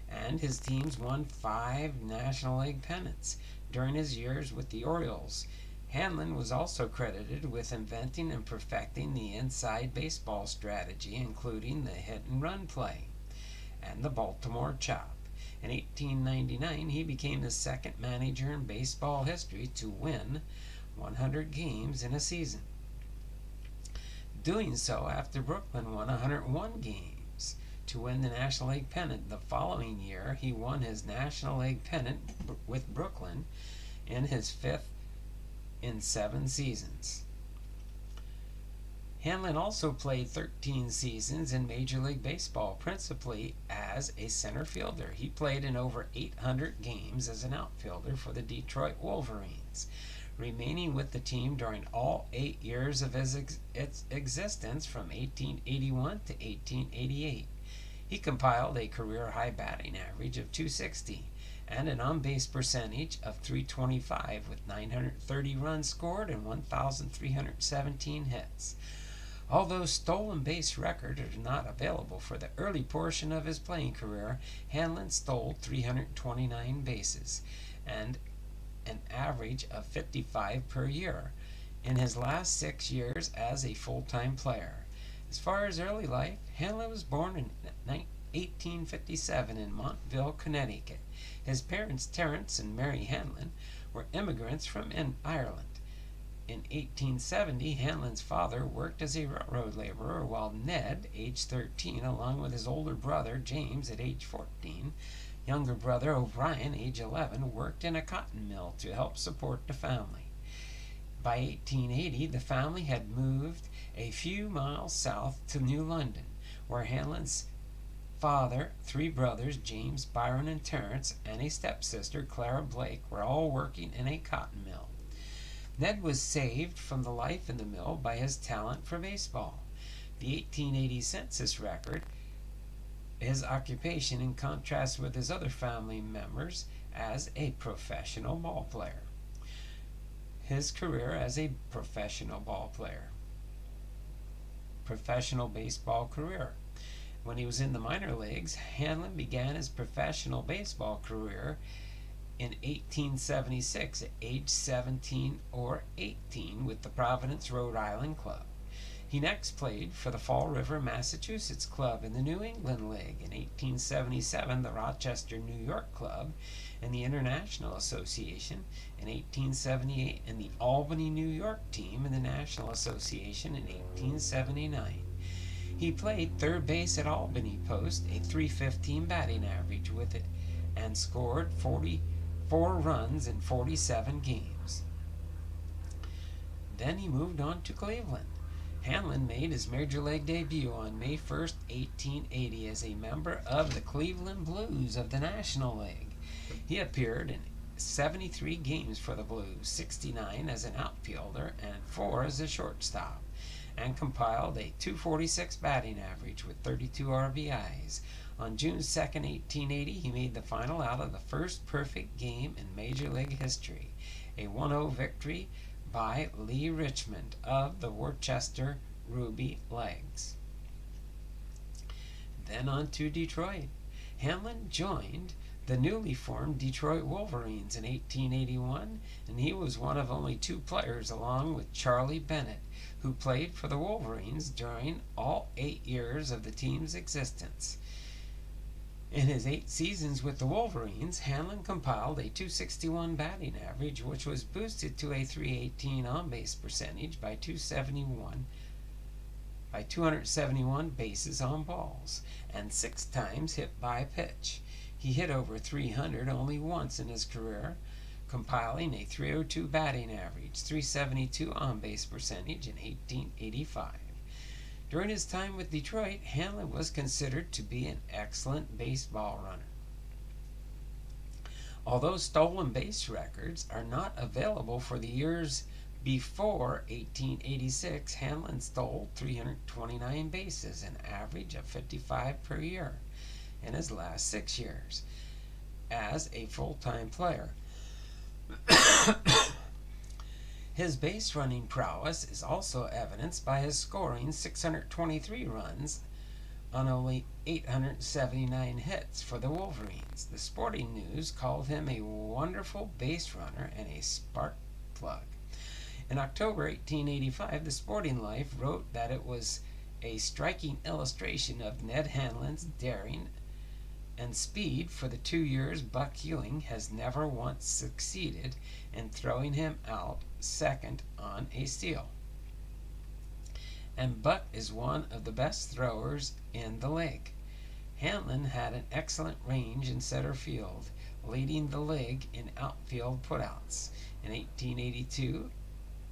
and his teams won 5 National League pennants during his years with the Orioles. Hanlon was also credited with inventing and perfecting the inside baseball strategy, including the hit-and-run play and the Baltimore chop. In 1899, he became the second manager in baseball history to win 100 games in a season, doing so after Brooklyn won 101 games to win the National League pennant. The following year, he won his National League pennant with Brooklyn in his 5th in 7 seasons. Hanlon also played 13 seasons in Major League Baseball, principally as a center fielder. He played in over 800 games as an outfielder for the Detroit Wolverines, remaining with the team during all 8 years of its existence from 1881 to 1888. He compiled a career-high batting average of .260 and an on-base percentage of .325 with 930 runs scored and 1,317 hits. Although stolen base records are not available for the early portion of his playing career, Hanlon stole 329 bases and an average of 55 per year in his last 6 years as a full-time player. As far as early life, Hanlon was born in 1857 in Montville, Connecticut. His parents, Terence and Mary Hanlon, were immigrants from Ireland. In 1870, Hanlon's father worked as a railroad laborer, while Ned, age 13, along with his older brother, James, at age 14, younger brother, O'Brien, age 11, worked in a cotton mill to help support the family. By 1880, the family had moved a few miles south to New London, where Hanlon's father, 3 brothers, James, Byron, and Terence, and a stepsister, Clara Blake, were all working in a cotton mill. Ned was saved from the life in the mill by his talent for baseball. The 1880 census record his occupation in contrast with his other family members as a professional ball player. His career as a professional ball player. Professional baseball career. When he was in the minor leagues, Hanlon began his professional baseball career in 1876 at age 17 or 18 with the Providence, Rhode Island club. He next played for the Fall River, Massachusetts club in the New England League. In 1877, the Rochester, New York club in the International Association. In 1878, and the Albany, New York team in the National Association in 1879. He played third base at Albany Post, a .315 batting average with it, and scored 44 runs in 47 games. Then he moved on to Cleveland. Hanlon made his Major League debut on May 1st, 1880 as a member of the Cleveland Blues of the National League. He appeared in 73 games for the Blues, 69 as an outfielder and 4 as a shortstop, and compiled a .246 batting average with 32 RBIs. On June 2nd, 1880, he made the final out of the first perfect game in Major League history, a 1-0 victory by Lee Richmond of the Worcester Ruby Legs. Then on to Detroit. Hanlon joined the newly formed Detroit Wolverines in 1881, and he was one of only 2 players, along with Charlie Bennett, who played for the Wolverines during all 8 years of the team's existence. In his 8 seasons with the Wolverines, Hanlon compiled a .261 batting average, which was boosted to a .318 on-base percentage by 271 bases on balls, and 6 times hit by pitch. He hit over .300 only once in his career, compiling a .302 batting average, .372 on-base percentage in 1885. During his time with Detroit, Hanlon was considered to be an excellent baseball runner. Although stolen base records are not available for the years before 1886, Hanlon stole 329 bases, an average of 55 per year, in his last 6 years as a full-time player. His base running prowess is also evidenced by his scoring 623 runs on only 879 hits for the Wolverines. The Sporting News called him a wonderful base runner and a spark plug. In October 1885, the Sporting Life wrote that it was a striking illustration of Ned Hanlon's daring and speed. For the 2 years, Buck Ewing has never once succeeded in throwing him out second on a steal. And Buck is one of the best throwers in the league. Hanlon had an excellent range in center field, leading the league in outfield putouts in 1882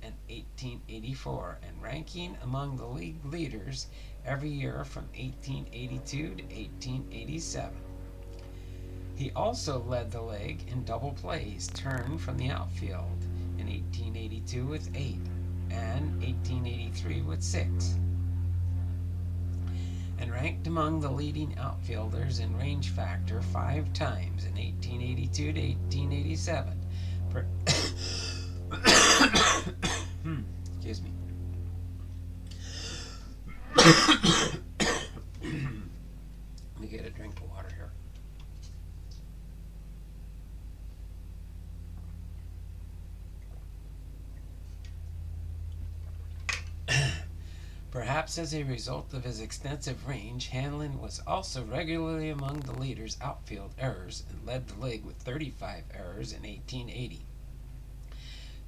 and 1884, and ranking among the league leaders every year from 1882 to 1887. He also led the league in double plays turned from the outfield in 1882 with 8 and 1883 with 6, and ranked among the leading outfielders in range factor 5 times in 1882 to 1887. Excuse me. Let me get a drink of water here. Perhaps as a result of his extensive range, Hanlon was also regularly among the leaders outfield errors and led the league with 35 errors in 1880,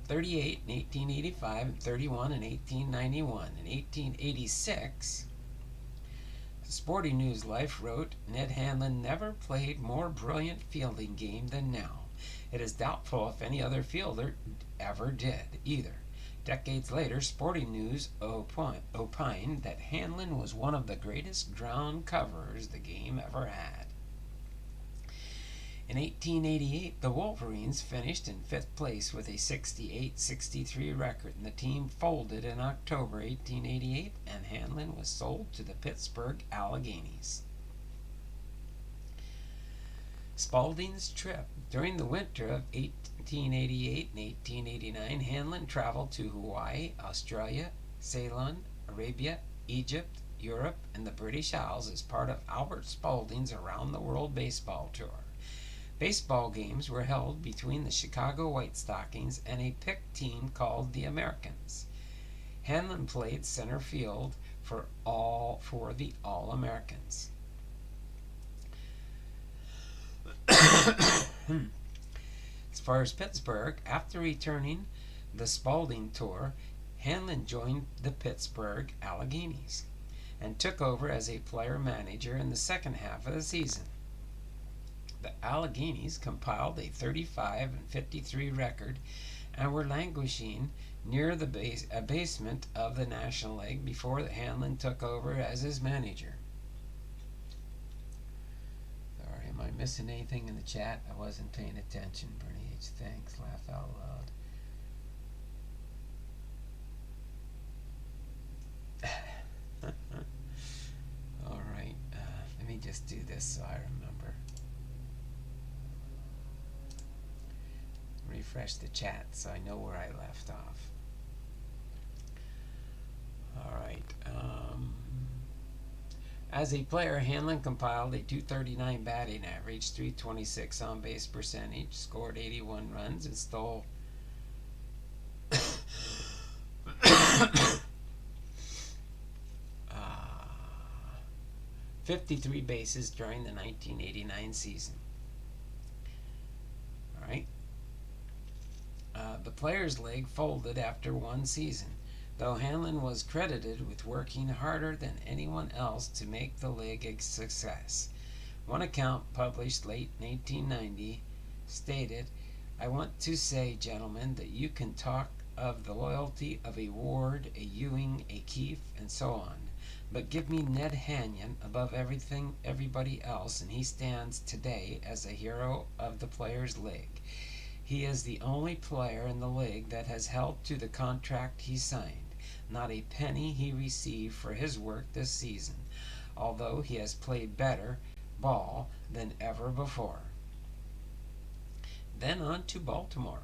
38 in 1885, and 31 in 1891. In 1886, the Sporting News Life wrote, Ned Hanlon never played more brilliant fielding game than now. It is doubtful if any other fielder ever did, either. Decades later, Sporting News opined that Hanlon was one of the greatest ground coverers the game ever had. In 1888, the Wolverines finished in 5th place with a 68-63 record, and the team folded in October 1888, and Hanlon was sold to the Pittsburgh Alleghenies. Spalding's trip. During the winter of 1888 and 1889, Hanlon traveled to Hawaii, Australia, Ceylon, Arabia, Egypt, Europe, and the British Isles as part of Albert Spalding's Around the World Baseball Tour. Baseball games were held between the Chicago White Stockings and a picked team called the Americans. Hanlon played center field for the All-Americans. As far as Pittsburgh, after returning the Spalding tour, Hanlon joined the Pittsburgh Alleghenies and took over as a player-manager in the second half of the season. The Alleghenies compiled a 35-53 record and were languishing near the basement of the National League before Hanlon took over as his manager. Sorry, am I missing anything in the chat? I wasn't paying attention. Bernie H. Thanks. Laugh out loud. All right. Let me just do this so I remember. Refresh the chat so I know where I left off. All right. As a player, Hanlon compiled a .239 batting average, .326 on-base percentage, scored 81 runs, and stole 53 bases during the 1989 season. All right. The Players' League folded after one season, though Hanlon was credited with working harder than anyone else to make the league a success. One account published late in 1890 stated, "I want to say, gentlemen, that you can talk of the loyalty of a Ward, a Ewing, a Keefe, and so on, but give me Ned Hanlon above everybody else, and he stands today as a hero of the Players' League. He is the only player in the league that has held to the contract he signed. Not a penny he received for his work this season, although he has played better ball than ever before." Then on to Baltimore.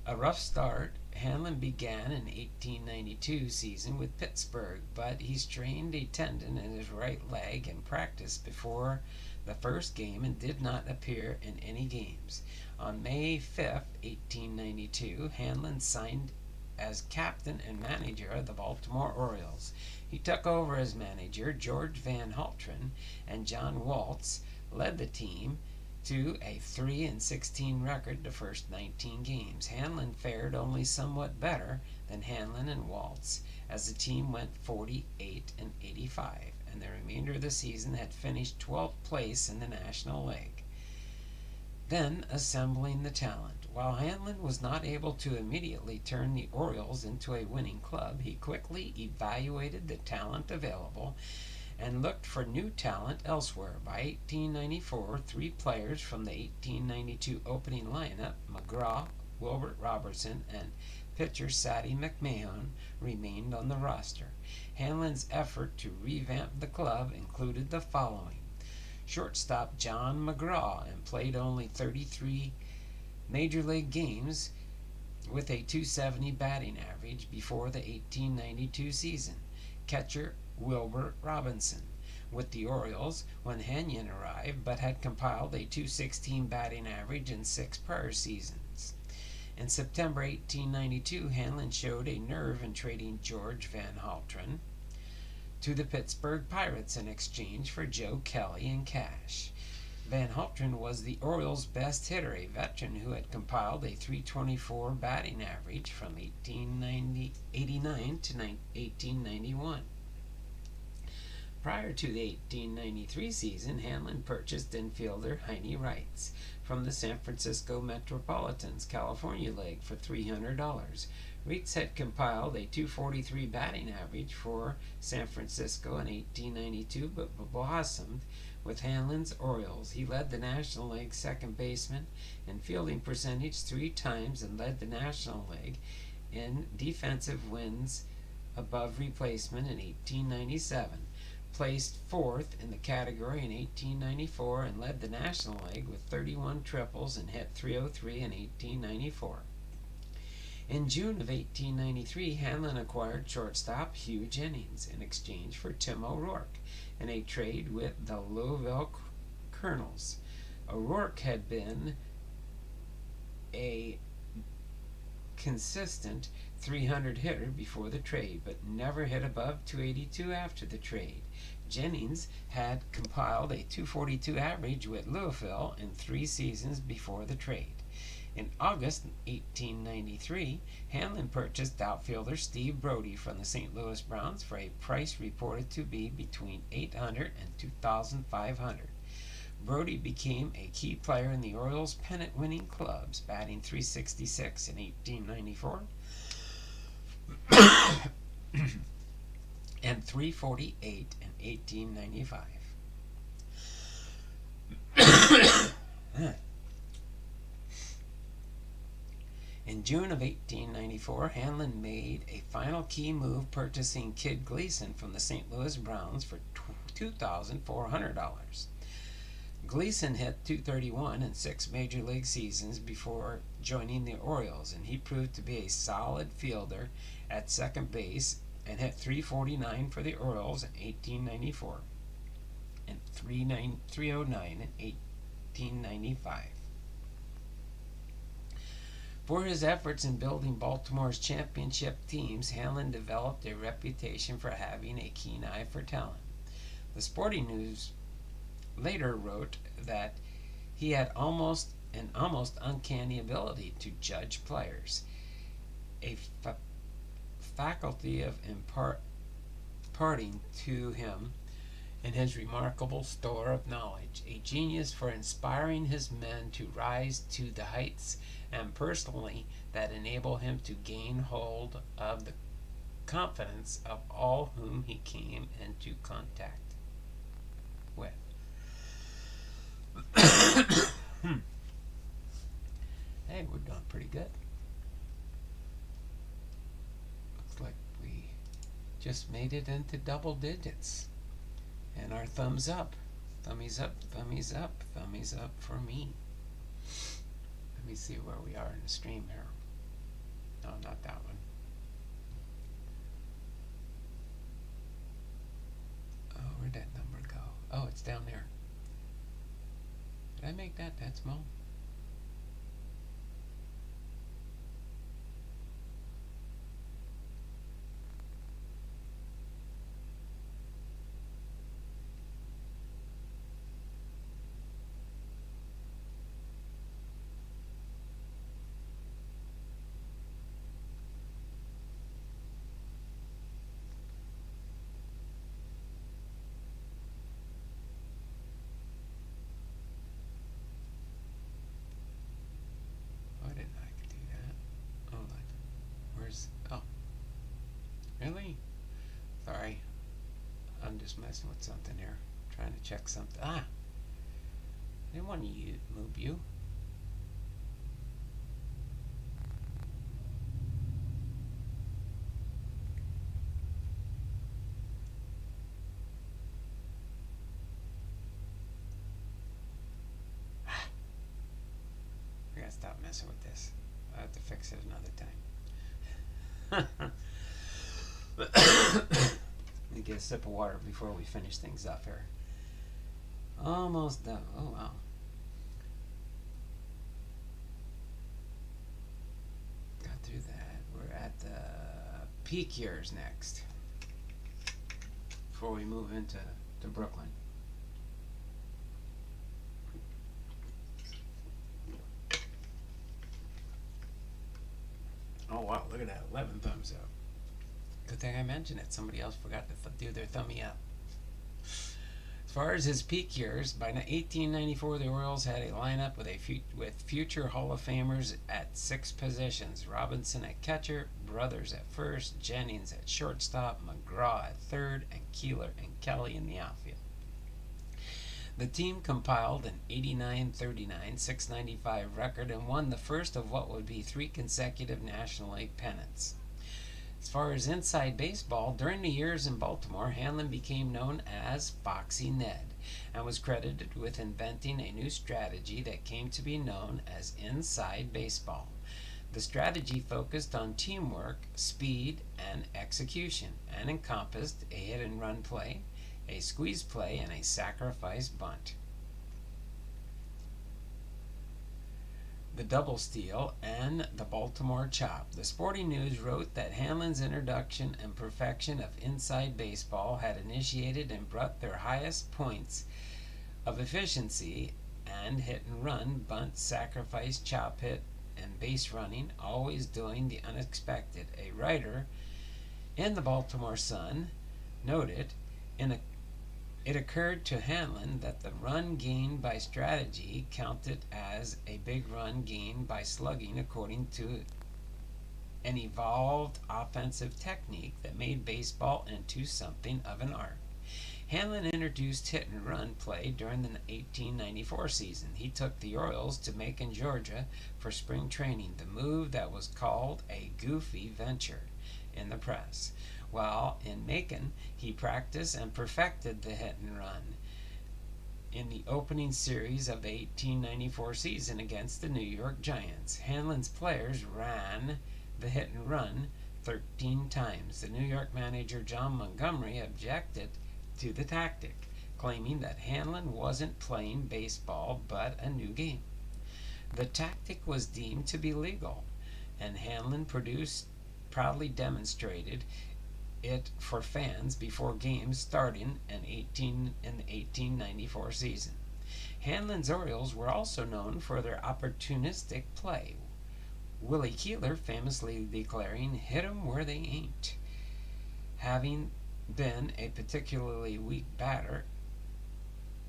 A rough start. Hanlon began an 1892 season with Pittsburgh, but he strained a tendon in his right leg in practice before the first game and did not appear in any games. On May 5, 1892, Hanlon signed as captain and manager of the Baltimore Orioles. He took over as manager. George Van Haltren and John Waltz led the team to a 3-16 record the first 19 games. Hanlon fared only somewhat better than Hanlon and Waltz, as the team went 48-85, and the remainder of the season had finished 12th place in the National League. Then assembling the talent. While Hanlon was not able to immediately turn the Orioles into a winning club, he quickly evaluated the talent available and looked for new talent elsewhere. By 1894, 3 players from the 1892 opening lineup, McGraw, Wilbert Robertson, and pitcher Sadie McMahon, remained on the roster. Hanlon's effort to revamp the club included the following: shortstop John McGraw, and played only 33 major league games with a .270 batting average before the 1892 season. Catcher Wilbert Robinson with the Orioles when Hanlon arrived, but had compiled a .216 batting average in 6 prior seasons. In September 1892, Hanlon showed a nerve in trading George Van Haltren to the Pittsburgh Pirates in exchange for Joe Kelly and cash. Van Haltren was the Orioles' best hitter, a veteran who had compiled a .324 batting average from 1889 to 1891. Prior to the 1893 season, Hanlon purchased infielder Heine Reitz from the San Francisco Metropolitans California League for $300. Reitz had compiled a .243 batting average for San Francisco in 1892, but blossomed with Hanlon's Orioles. He led the National League second baseman in fielding percentage 3 times and led the National League in defensive wins above replacement in 1897. placed fourth in the category in 1894 and led the National League with 31 triples and hit .303 in 1894. In June of 1893, Hanlon acquired shortstop Hugh Jennings in exchange for Tim O'Rourke in a trade with the Louisville Colonels. O'Rourke had been a consistent .300 hitter before the trade, but never hit above .282 after the trade. Jennings had compiled a .242 average with Louisville in 3 seasons before the trade. In August 1893, Hanlon purchased outfielder Steve Brody from the St. Louis Browns for a price reported to be between $800 and $2,500. Brody became a key player in the Orioles' pennant-winning clubs, batting .366 in 1894 and .348 in 1895. In June of 1894, Hanlon made a final key move, purchasing Kid Gleason from the St. Louis Browns for $2,400. Gleason hit .231 in 6 major league seasons before joining the Orioles, and he proved to be a solid fielder at second base and hit .349 for the Orioles in 1894 and .309 in 1895. For his efforts in building Baltimore's championship teams, Hanlon developed a reputation for having a keen eye for talent. The Sporting News later wrote that he had almost uncanny ability to judge players, a faculty of imparting to him in his remarkable store of knowledge, a genius for inspiring his men to rise to the heights, and personally that enable him to gain hold of the confidence of all whom he came into contact with. Hey, we're doing pretty good. Looks like we just made it into double digits. And our thumbs up. Thummies up, thummies up, thummies up for me. Let me see where we are in the stream here. No, not that one. Oh, where'd that number go? Oh, it's down there. Did I make that small? Oh, really? Sorry. I'm just messing with something here. Trying to check something. I didn't want to move you. I gotta stop messing with this. I have to fix it another time. Let me get a sip of water before we finish things up here. Almost done. Oh, wow. Got through that. We're at the peak years next. Before we move into Brooklyn. Oh, wow. Look at that. 11 thumbs up. Good thing I mentioned it. Somebody else forgot to do their thumbie up. As far as his peak years, by 1894, the Orioles had a lineup with future Hall of Famers at 6 positions. Robinson at catcher, Brothers at first, Jennings at shortstop, McGraw at third, and Keeler and Kelly in the outfield. The team compiled an 89-39, .695 record and won the first of what would be 3 consecutive National League pennants. As far as inside baseball, during the years in Baltimore, Hanlon became known as Foxy Ned and was credited with inventing a new strategy that came to be known as inside baseball. The strategy focused on teamwork, speed, and execution, and encompassed a hit and run play, a squeeze play, and a sacrifice bunt. The double steal, and the Baltimore chop. The Sporting News wrote that Hanlon's introduction and perfection of inside baseball had initiated and brought their highest points of efficiency and hit and run, bunt, sacrifice, chop hit, and base running, always doing the unexpected. A writer in the Baltimore Sun noted it occurred to Hanlon that the run gained by strategy counted as a big run gained by slugging, according to an evolved offensive technique that made baseball into something of an art. Hanlon introduced hit and run play during the 1894 season. He took the Orioles to Macon, Georgia for spring training, the move that was called a goofy venture in the press. While in Macon, he practiced and perfected the hit and run in the opening series of the 1894 season against the New York Giants. Hanlon's players ran the hit and run 13 times. The New York manager John Montgomery objected to the tactic, claiming that Hanlon wasn't playing baseball but a new game. The tactic was deemed to be legal, and Hanlon proudly demonstrated it for fans before games starting in the 1894 season. Hanlon's Orioles were also known for their opportunistic play, Willie Keeler famously declaring, "Hit 'em where they ain't," having been a particularly weak batter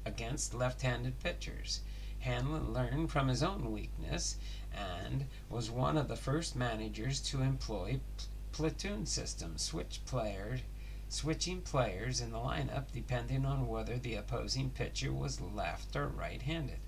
against left-handed pitchers. Hanlon learned from his own weakness and was one of the first managers to employ platoon system, switching players in the lineup depending on whether the opposing pitcher was left or right-handed.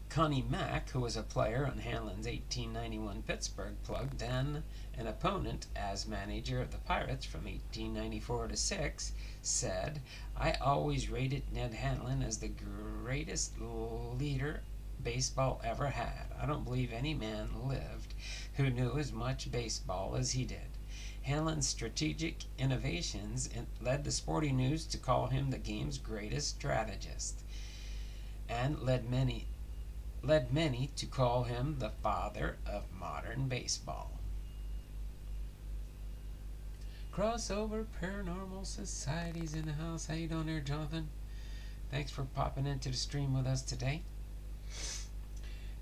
Connie Mack, who was a player on Hanlon's 1891 Pittsburgh plug, then an opponent as manager of the Pirates from 1894 to 6, said, "I always rated Ned Hanlon as the greatest leader baseball ever had. I don't believe any man lived who knew as much baseball as he did." Hanlon's strategic innovations led the Sporting News to call him the game's greatest strategist, and led many to call him the father of modern baseball. Crossover Paranormal Society's in the house. How you doing there, Jonathan? Thanks for popping into the stream with us today.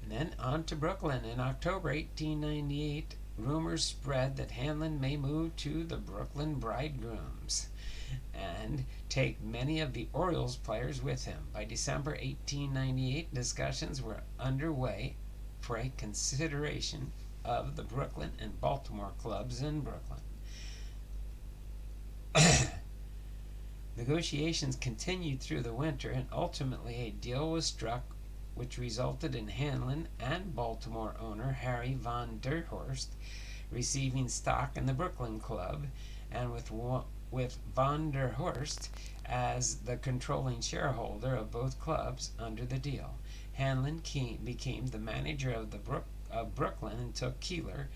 And then on to Brooklyn. In October 1898, rumors spread that Hanlon may move to the Brooklyn Bridegrooms and take many of the Orioles players with him. By December 1898, discussions were underway for a consideration of the Brooklyn and Baltimore clubs in Brooklyn. Negotiations continued through the winter, and ultimately a deal was struck which resulted in Hanlon and Baltimore owner Harry von der Horst receiving stock in the Brooklyn club, and with von der Horst as the controlling shareholder of both clubs under the deal. Hanlon became the manager of Brooklyn and took Keeler,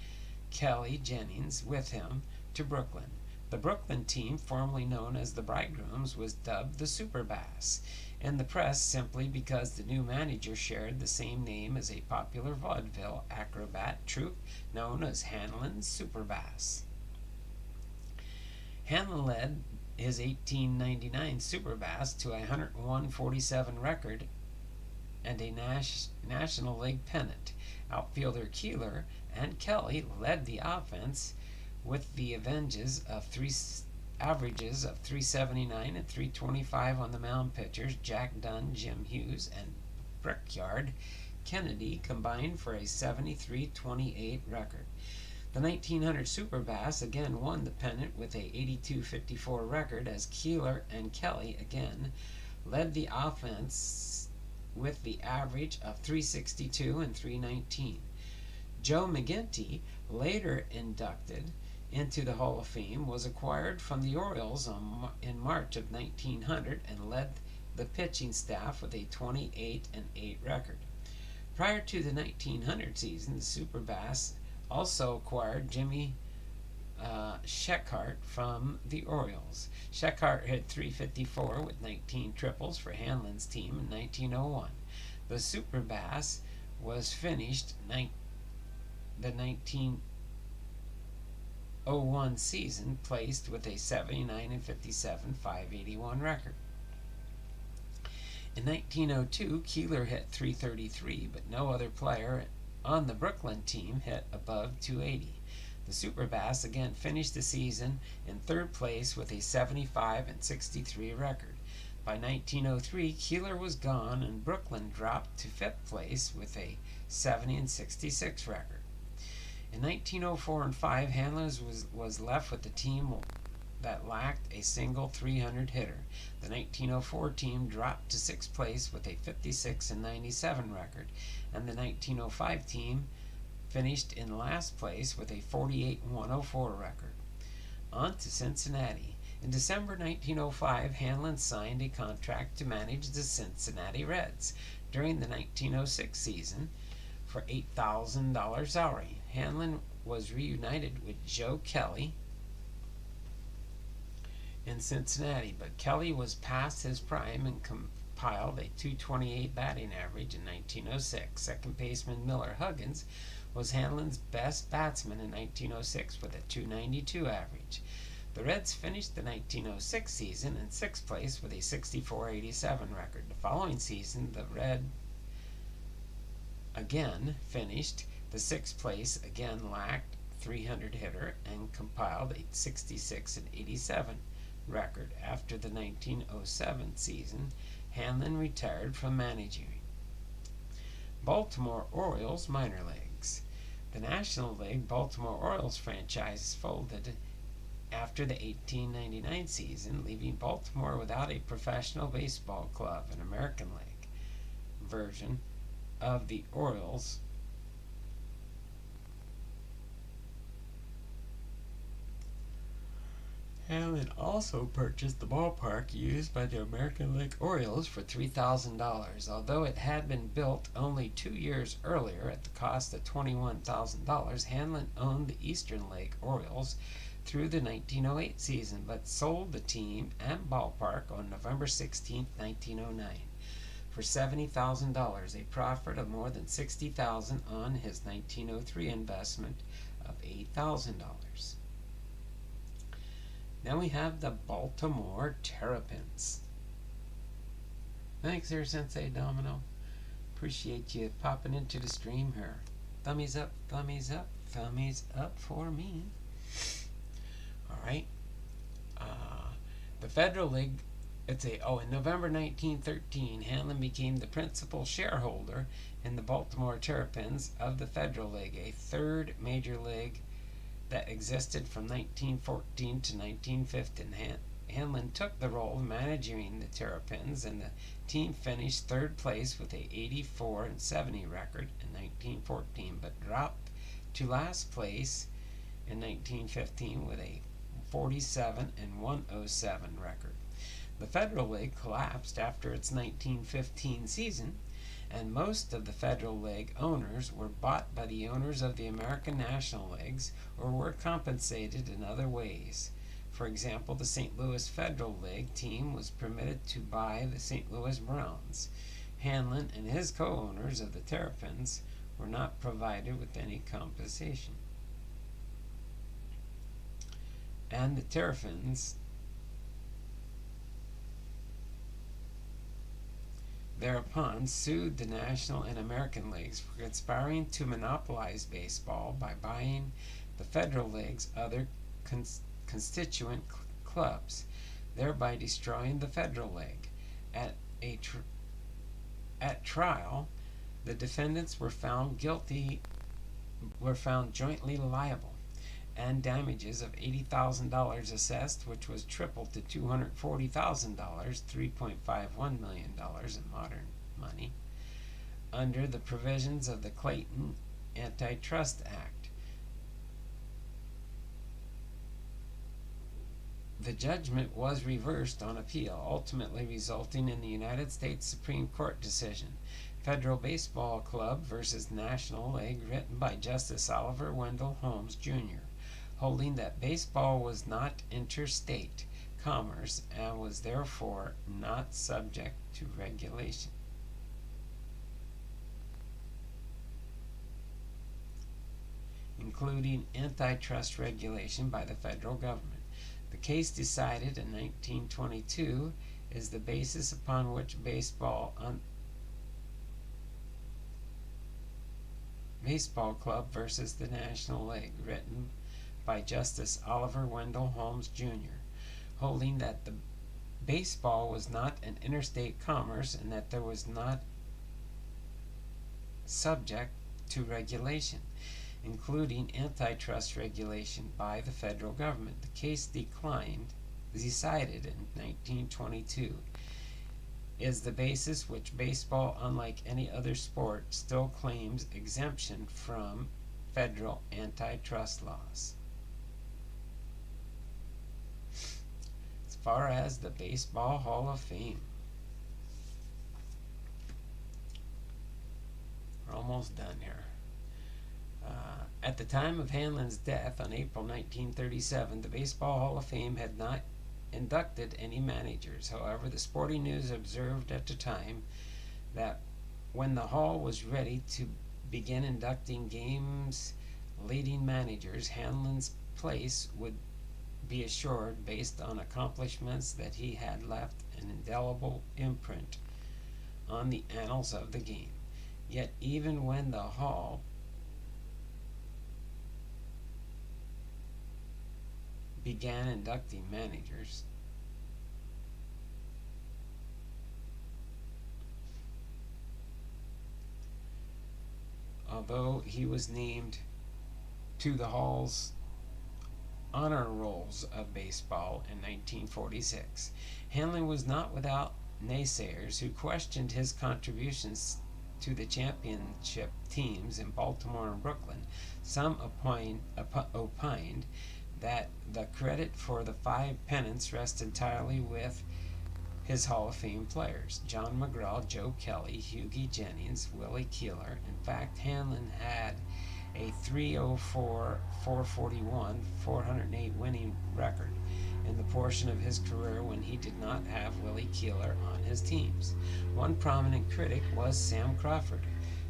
Kelly Jennings with him to Brooklyn. The Brooklyn team, formerly known as the Bridegrooms, was dubbed the Super Bass in the press simply because the new manager shared the same name as a popular vaudeville acrobat troupe known as Hanlon's Super Bass. Hanlon led his 1899 Super Bass to a 101-47 record and a National League pennant. Outfielder Keeler and Kelly led the offense with the averages of 379 and 325 on the mound. Pitchers Jack Dunn, Jim Hughes, and Brickyard Kennedy combined for a 73-28 record. The 1900 Super Bass again won the pennant with a 82-54 record, as Keeler and Kelly again led the offense with the average of 362 and 319. Joe McGinty, later inducted into the Hall of Fame, was acquired from the Orioles in March of 1900 and led the pitching staff with a 28-8 record. Prior to the 1900 season, the Superbass also acquired Jimmy Sheckart from the Orioles. Sheckart hit .354 with 19 triples for Hanlon's team in 1901. The Superbass was finished the 1901 season placed with a 79-57 .581 record. In 1902, Keeler hit .333, but no other player on the Brooklyn team hit above .280. The Superbass again finished the season in third place with a 75-63 record. By 1903, Keeler was gone and Brooklyn dropped to fifth place with a 70-66 record. In 1904 and 5, Hanlon was left with the team that lacked a single 300 hitter. The 1904 team dropped to sixth place with a 56-97 record, and the 1905 team finished in last place with a 48-104 record. On to Cincinnati. In December 1905, Hanlon signed a contract to manage the Cincinnati Reds during the 1906 season for $8,000 salary. Hanlon was reunited with Joe Kelly in Cincinnati, but Kelly was past his prime and compiled a .228 batting average in 1906. Second baseman Miller Huggins was Hanlon's best batsman in 1906 with a .292 average. The Reds finished the 1906 season in sixth place with a 64-87 record. The following season, the Reds again finished the sixth place, again lacked 300 hitter, and compiled a 66-87 record. After the 1907 season, Hanlon retired from managing. Baltimore Orioles minor leagues. The National League Baltimore Orioles franchise folded after the 1899 season, leaving Baltimore without a professional baseball club. An American League version of the Orioles Hanlon also purchased the ballpark used by the American League Orioles for $3,000. Although it had been built only 2 years earlier at the cost of $21,000, Hanlon owned the Eastern League Orioles through the 1908 season, but sold the team and ballpark on November 16, 1909 for $70,000, a profit of more than $60,000 on his 1903 investment of $8,000. Then we have the Baltimore Terrapins. Thanks there, Sensei Domino. Appreciate you popping into the stream here. Thummies up, thummies up, thummies up for me. Alright. The Federal League, in November 1913, Hanlon became the principal shareholder in the Baltimore Terrapins of the Federal League, a third major league that existed from 1914 to 1915. Hanlon took the role of managing the Terrapins, and the team finished third place with a 84-70 record in 1914, but dropped to last place in 1915 with a 47-107 record. The Federal League collapsed after its 1915 season, and most of the Federal League owners were bought by the owners of the American National Leagues or were compensated in other ways. For example, the St. Louis Federal League team was permitted to buy the St. Louis Browns. Hanlon and his co-owners of the Terrapins were not provided with any compensation. And the Terrapins thereupon sued the National and American Leagues for conspiring to monopolize baseball by buying the Federal League's other constituent clubs, thereby destroying the Federal League. At trial, the defendants were found jointly liable, and damages of $80,000 assessed, which was tripled to $240,000, $3.51 million in modern money, under the provisions of the Clayton Antitrust Act. The judgment was reversed on appeal, ultimately resulting in the United States Supreme Court decision, Federal Baseball Club versus National League, written by Justice Oliver Wendell Holmes, Jr., holding that baseball was not interstate commerce and was therefore not subject to regulation. Including antitrust regulation by the federal government. The case decided in 1922 is the basis upon which Baseball Club versus the National League, written by Justice Oliver Wendell Holmes, Jr., holding that the baseball was not an interstate commerce and that there was not subject to regulation, including antitrust regulation by the federal government. The case decided in 1922, is the basis which baseball, unlike any other sport, still claims exemption from federal antitrust laws. As far as the Baseball Hall of Fame, we're almost done here. At the time of Hanlon's death on April 1937, the Baseball Hall of Fame had not inducted any managers. However, the Sporting News observed at the time that when the Hall was ready to begin inducting game's leading managers, Hanlon's place would be assured based on accomplishments that he had left an indelible imprint on the annals of the game. Yet even when the Hall began inducting managers, although he was named to the Hall's honor rolls of baseball in 1946, Hanlon was not without naysayers who questioned his contributions to the championship teams in Baltimore and Brooklyn. Some opined that the credit for the 5 pennants rests entirely with his Hall of Fame players: John McGraw, Joe Kelly, Hughie Jennings, Willie Keeler. In fact, Hanlon had a .304, .441, .408 winning record in the portion of his career when he did not have Willie Keeler on his teams. One prominent critic was Sam Crawford,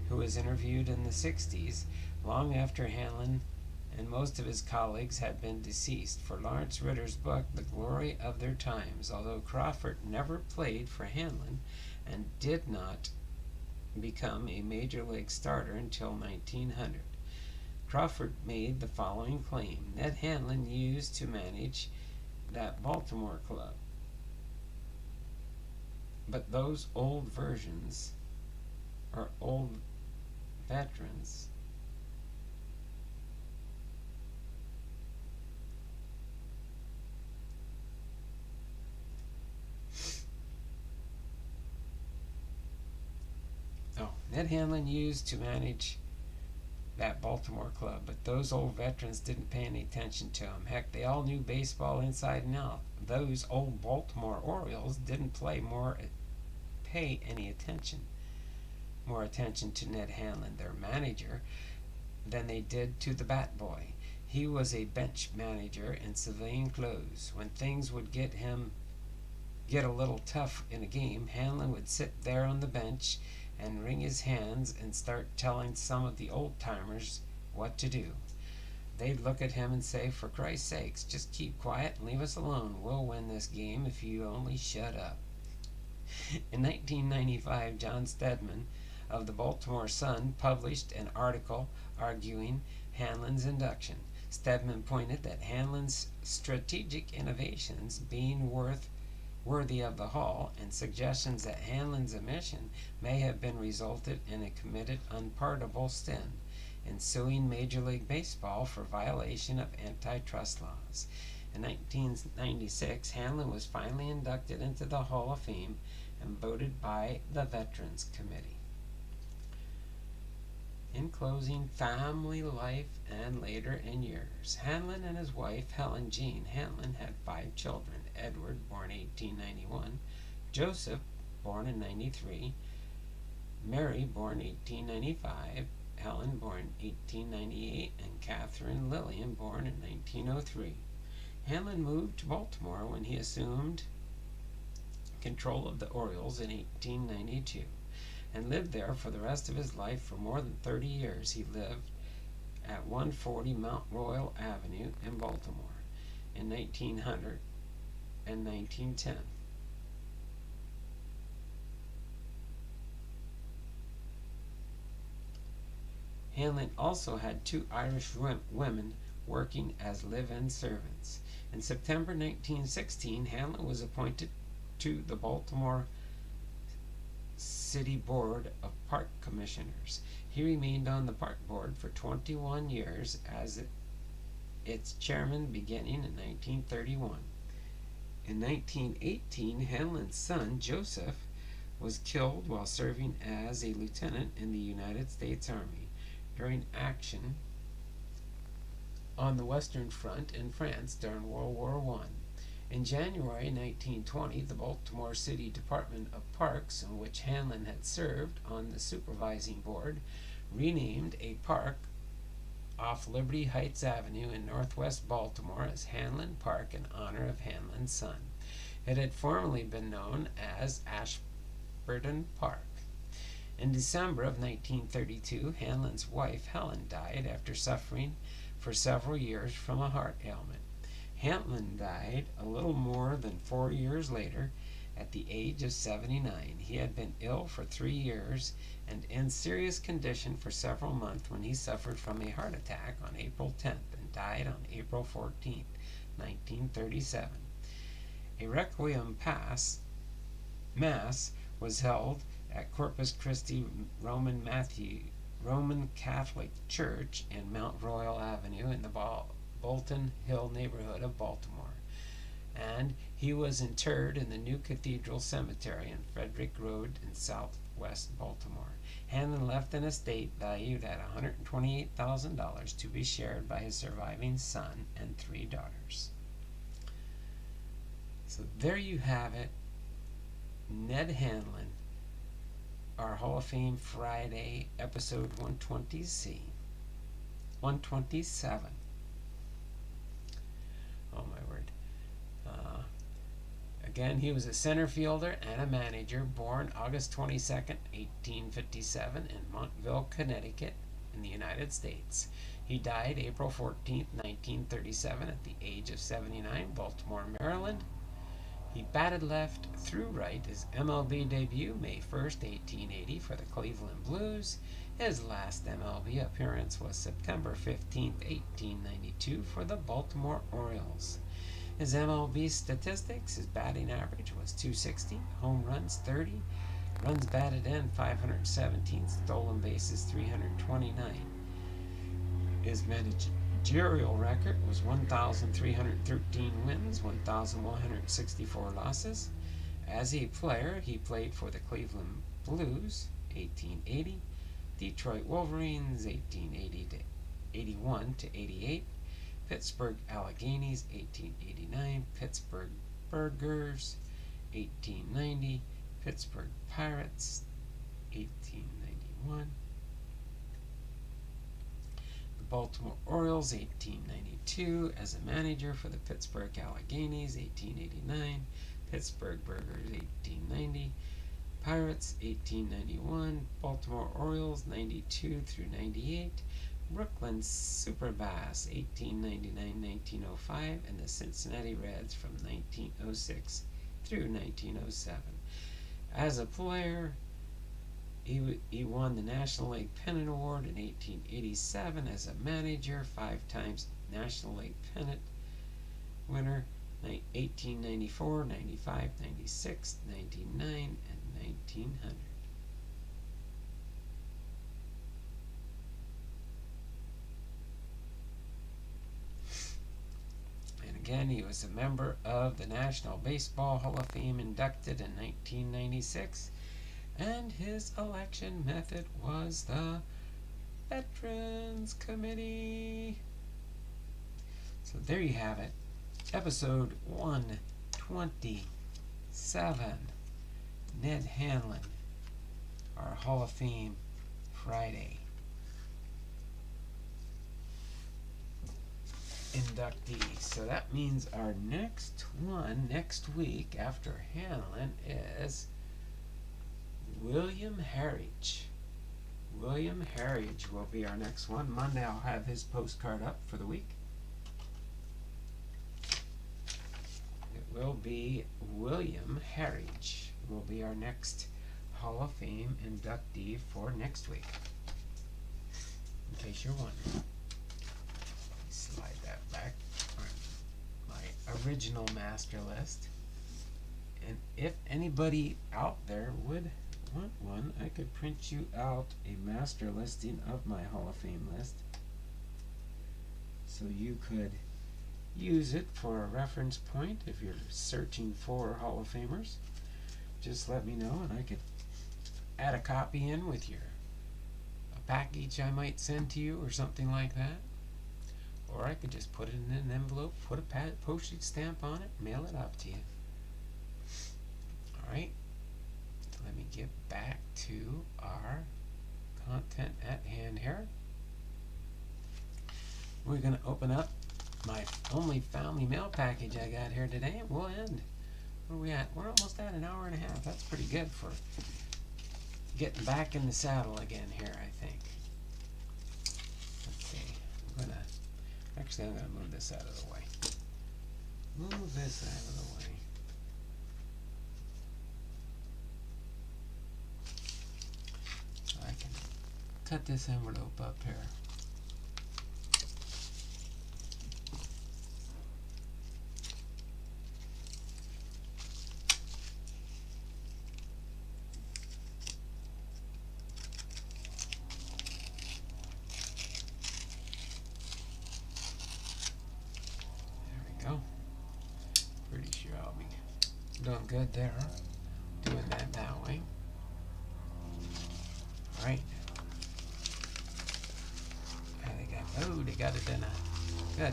who was interviewed in the 60s, long after Hanlon and most of his colleagues had been deceased, for Lawrence Ritter's book, The Glory of Their Times. Although Crawford never played for Hanlon and did not become a major league starter until 1900, Crawford made the following claim: Ned Hanlon used to manage that Baltimore club, but those old versions, or old veterans, Ned Hanlon used to manage that Baltimore club, but those old veterans didn't pay any attention to him. Heck, they all knew baseball inside and out. Those old Baltimore Orioles didn't pay any more attention to Ned Hanlon, their manager, than they did to the bat boy. He was a bench manager in civilian clothes. When things would get a little tough in a game, Hanlon would sit there on the bench and wring his hands and start telling some of the old-timers what to do. They'd look at him and say, "For Christ's sakes, just keep quiet and leave us alone. We'll win this game if you only shut up." In 1995, John Stedman of the Baltimore Sun published an article arguing Hanlon's induction. Stedman pointed that Hanlon's strategic innovations being worthy of the Hall, and suggestions that Hanlon's omission may have been resulted in a committed unpardonable sin in suing Major League Baseball for violation of antitrust laws. In 1996, Hanlon was finally inducted into the Hall of Fame and voted by the Veterans Committee. In closing, family life and later in years. Hanlon and his wife, Helen Jean Hanlon, had 5 children. Edward, born 1891, Joseph, born in 93, Mary, born 1895, Helen, born 1898, and Catherine Lillian, born in 1903. Hanlon moved to Baltimore when he assumed control of the Orioles in 1892 and lived there for the rest of his life. For more than 30 years, he lived at 140 Mount Royal Avenue in Baltimore in 1900 and 1910. Hanlon also had 2 Irish women working as live-in servants. In September 1916, Hanlon was appointed to the Baltimore City Board of Park Commissioners. He remained on the park board for 21 years as its chairman beginning in 1931. In 1918, Hanlon's son, Joseph, was killed while serving as a lieutenant in the United States Army during action on the Western Front in France during World War I. In January 1920, the Baltimore City Department of Parks, in which Hanlon had served on the supervising board, renamed a park off Liberty Heights Avenue in northwest Baltimore as Hanlon Park in honor of Hanlon's son. It had formerly been known as Ashburton Park. In December of 1932, Hanlon's wife, Helen, died after suffering for several years from a heart ailment. Hanlon died a little more than 4 years later at the age of 79. He had been ill for 3 years and in serious condition for several months when he suffered from a heart attack on April 10th and died on April 14th, 1937. A Requiem Mass was held at Corpus Christi Roman Catholic Church in Mount Royal Avenue in the Bolton Hill neighborhood of Baltimore, and he was interred in the New Cathedral Cemetery in Frederick Road in southwest Baltimore. Hanlon left an estate valued at $128,000 to be shared by his surviving son and 3 daughters. So there you have it, Ned Hanlon, our Hall of Fame Friday, episode 127. Oh my word. Again, he was a center fielder and a manager, born August 22nd, 1857 in Montville, Connecticut, in the United States. He died April 14th, 1937 at the age of 79, Baltimore, Maryland. He batted left through right. His MLB debut, May 1st, 1880 for the Cleveland Blues. His last MLB appearance was September 15th, 1892 for the Baltimore Orioles. His MLB statistics, his batting average was .260, home runs 30, runs batted in 517, stolen bases 329. His managerial record was 1,313 wins, 1,164 losses. As a player, he played for the Cleveland Blues, 1880, Detroit Wolverines, 1880 to 81 to 88, Pittsburgh Alleghenies, 1889, Pittsburgh Burgers, 1890, Pittsburgh Pirates, 1891, the Baltimore Orioles, 1892, as a manager for the Pittsburgh Alleghenies, 1889, Pittsburgh Burgers, 1890, Pirates, 1891, Baltimore Orioles, 92 through 98, Brooklyn Superbass, 1899-1905, and the Cincinnati Reds from 1906 through 1907. As a player, he won the National League Pennant Award in 1887. As a manager, 5 times National League Pennant winner, 1894, 95, 96, 99, and 1900. Again, he was a member of the National Baseball Hall of Fame, inducted in 1996, and his election method was the Veterans Committee. So there you have it. Episode 127. Ned Hanlon, our Hall of Fame Friday inductee. So that means our next one, next week after Hanlon, is William Harridge. William Harridge will be our next one. Monday I'll have his postcard up for the week. It will be William Harridge will be our next Hall of Fame inductee for next week. In case you're wondering. Slide that back on my original master list. And if anybody out there would want one, I could print you out a master listing of my Hall of Fame list, so you could use it for a reference point if you're searching for Hall of Famers. Just let me know and I could add a copy in with a package I might send to you or something like that. Or I could just put it in an envelope, put a postage stamp on it, mail it up to you. Alright, let me get back to our content at hand here. We're going to open up my only family mail package I got here today, and we'll end. Where are we at? We're almost at an hour and a half. That's pretty good for getting back in the saddle again here, I think. Let's see. I'm going to move this out of the way. Move this out of the way. So I can cut this envelope up here. Doing good there. Doing that way. Alright. They got it in a, good.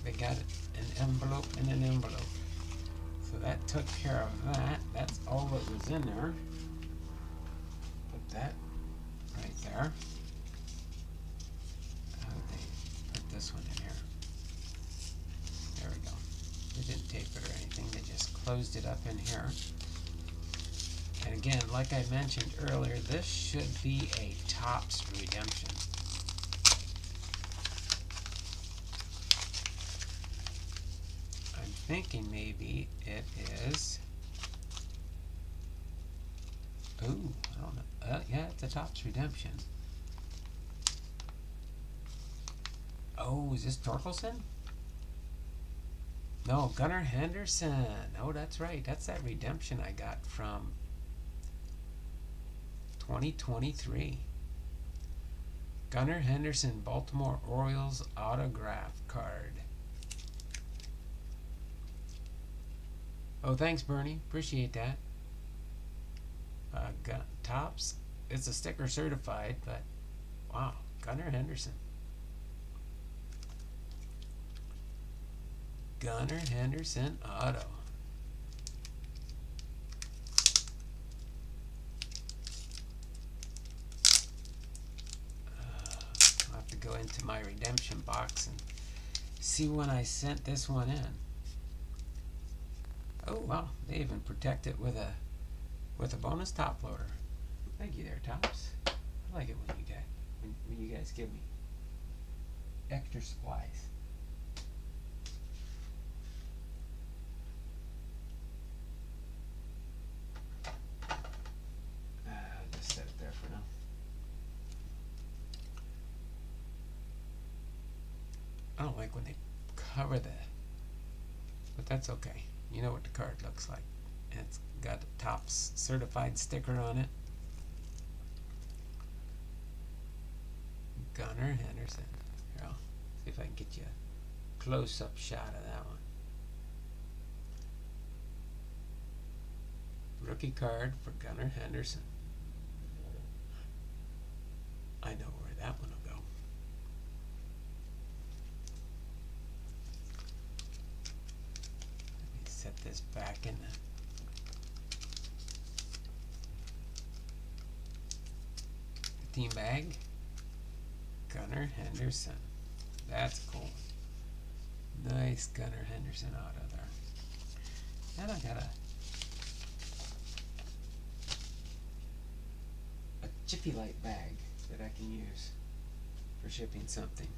They got it an envelope in an envelope. So that took care of that. That's all that was in there. Put that right there. How did they put this one in here? There we go. They didn't tape it or anything, they just closed it up in here. And again, like I mentioned earlier, this should be a Topps redemption. I'm thinking maybe it is. Ooh, I don't know. Yeah, it's a Topps redemption. Oh, is this Torkelson? No, Gunnar Henderson. Oh, that's right. That's that redemption I got from 2023. Gunnar Henderson, Baltimore Orioles autograph card. Oh, thanks, Bernie. Appreciate that. Topps. It's a sticker certified, but wow, Gunnar Henderson. Gunnar Henderson auto. I'll have to go into my redemption box and see when I sent this one in. Oh wow, they even protect it with a bonus top loader. Thank you there, Topps. I like it when you guys give me extra supplies. I don't like when they cover that, but that's okay. You know what the card looks like. It's got a Topps certified sticker on it. Gunnar Henderson. Here, I'll see if I can get you a close-up shot of that one. Rookie card for Gunnar Henderson. I know where that one will go. Let me set this back in the team bag. Gunnar Henderson. That's cool. Nice Gunnar Henderson auto there. And I got a Jiffy Light bag that I can use for shipping something.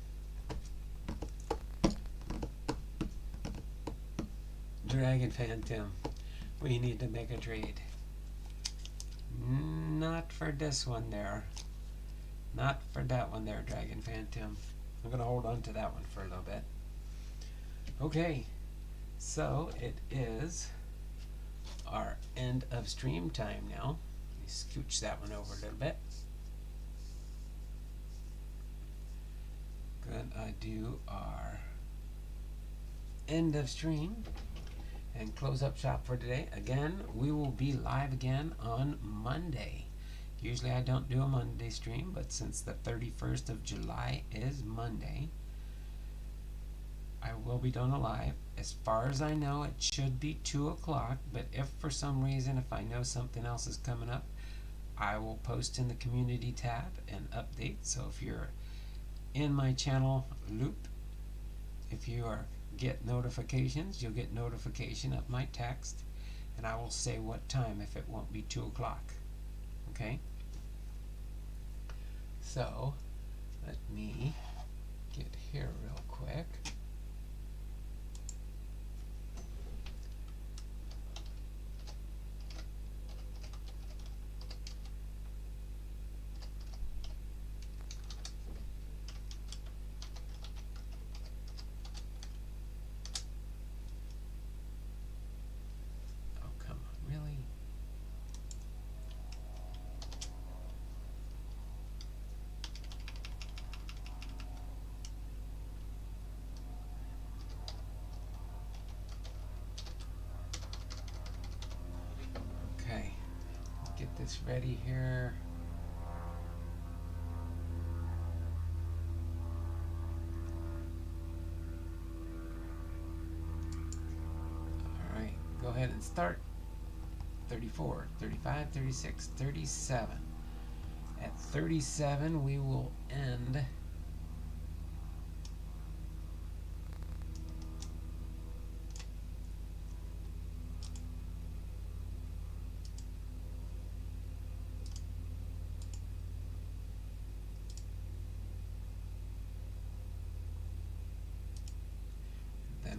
Dragon Fan Tim, we need to make a trade. Not for this one there. Not for that one there, Dragon Fan Tim. I'm going to hold on to that one for a little bit. Okay, so it is our end of stream time now. Let me scooch that one over a little bit. Gonna do our end of stream and close up shop for today. Again, we will be live again on Monday. Usually I don't do a Monday stream, but since the 31st of July is Monday, I will be doing a live. As far as I know, it should be 2 o'clock, but if for some reason, if I know something else is coming up, I will post in the community tab and update. So if you're in my channel loop, if you get notifications, you'll get notification of my text, and I will say what time if it won't be 2 o'clock. Okay? So, let me get here real quick. This ready here. All right, go ahead and start. 34, 35, 36, 37. At 37, we will end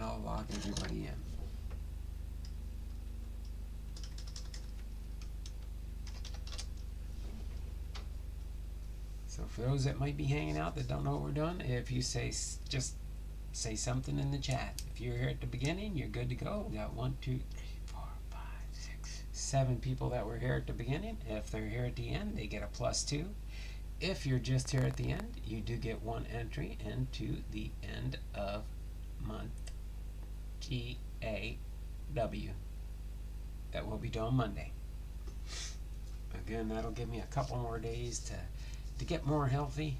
I'll log everybody in. So for those that might be hanging out that don't know what we're doing, if you just say something in the chat. If you're here at the beginning, you're good to go. We got 1, 2, 3, 4, 5, 6, 7 people that were here at the beginning. If they're here at the end, they get a +2. If you're just here at the end, you do get 1 entry into the end of month GAW that will be done Monday. Again, that'll give me a couple more days to get more healthy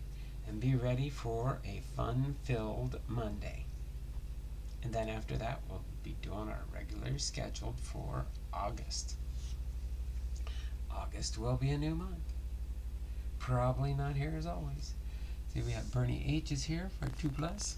and be ready for a fun-filled Monday. And then after that, we'll be doing our regular scheduled for August. August will be a new month. Probably not here as always. See, we have Bernie H is here for 2+.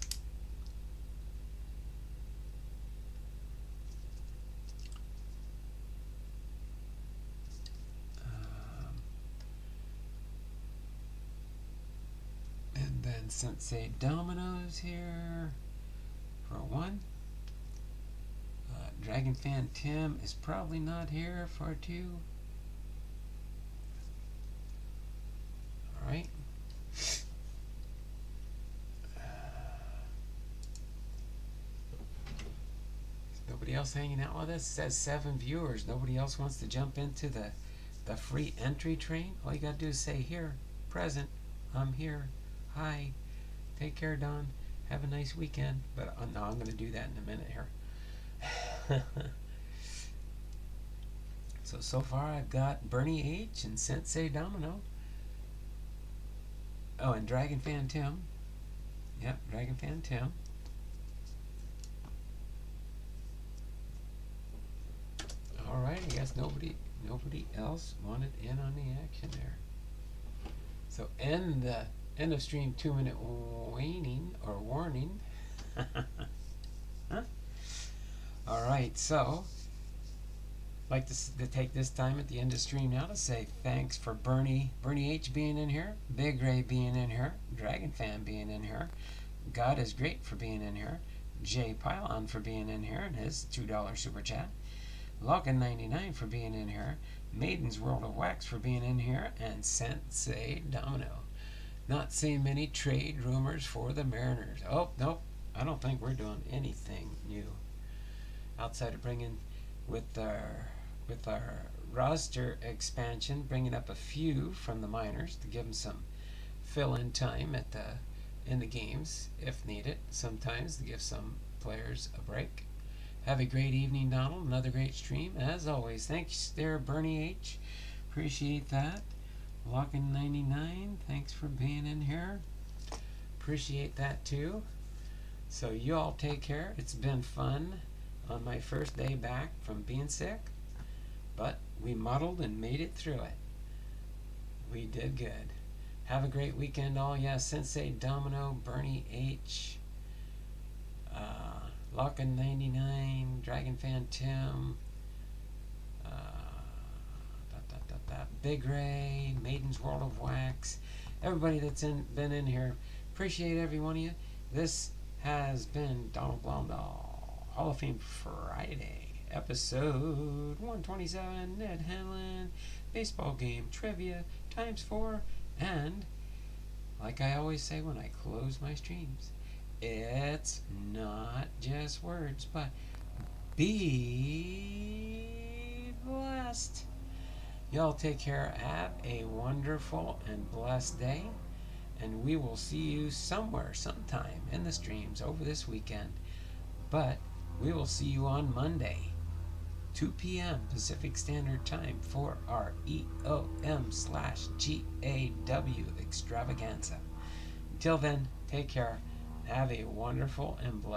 And then Sensei Domino's here for 1. Dragon Fan Tim is probably not here for 2. Alright. Nobody else hanging out with us? It says 7 viewers. Nobody else wants to jump into the free entry train? All you gotta do is say, here, present, I'm here, hi, take care, Don, have a nice weekend. But no, I'm gonna do that in a minute here. So far I've got Bernie H and Sensei Domino. Oh, and Dragon Fan Tim. Yep, Dragon Fan Tim. All right, I guess nobody else wanted in on the action there. So end of stream 2 minute waning or warning. Huh? All right, so like to take this time at the end of stream now to say thanks for Bernie H being in here, Big Ray being in here, Dragon Fan being in here, God is Great for being in here, Jay Pylon for being in here and his $2 super chat, Login99 for being in here, Maiden's World of Wax for being in here, and Sensei Domino. Not seeing many trade rumors for the Mariners. Oh, nope. I don't think we're doing anything new outside of bringing with our roster expansion, bringing up a few from the minors to give them some fill-in time in the games if needed. Sometimes to give some players a break. Have a great evening, Donald. Another great stream as always. Thanks there, Bernie H. Appreciate that. Lockin99, thanks for being in here. Appreciate that too. So you all take care. It's been fun on my first day back from being sick, but we muddled and made it through it. We did good. Have a great weekend all. Yeah, Sensei Domino, Bernie H, Lockin99, Dragon Fan Tim, Big Ray, Maiden's World of Wax, everybody that's been in here. Appreciate every one of you. This has been Donald Blondall, Hall of Fame Friday, episode 127, Ned Hanlon, baseball game trivia ×4, and like I always say when I close my streams, it's not just words, but be blessed. Y'all take care. Have a wonderful and blessed day. And we will see you somewhere, sometime in the streams over this weekend. But we will see you on Monday, 2 p.m. Pacific Standard Time for our EOM/GAW extravaganza. Until then, take care. Have a wonderful and blessed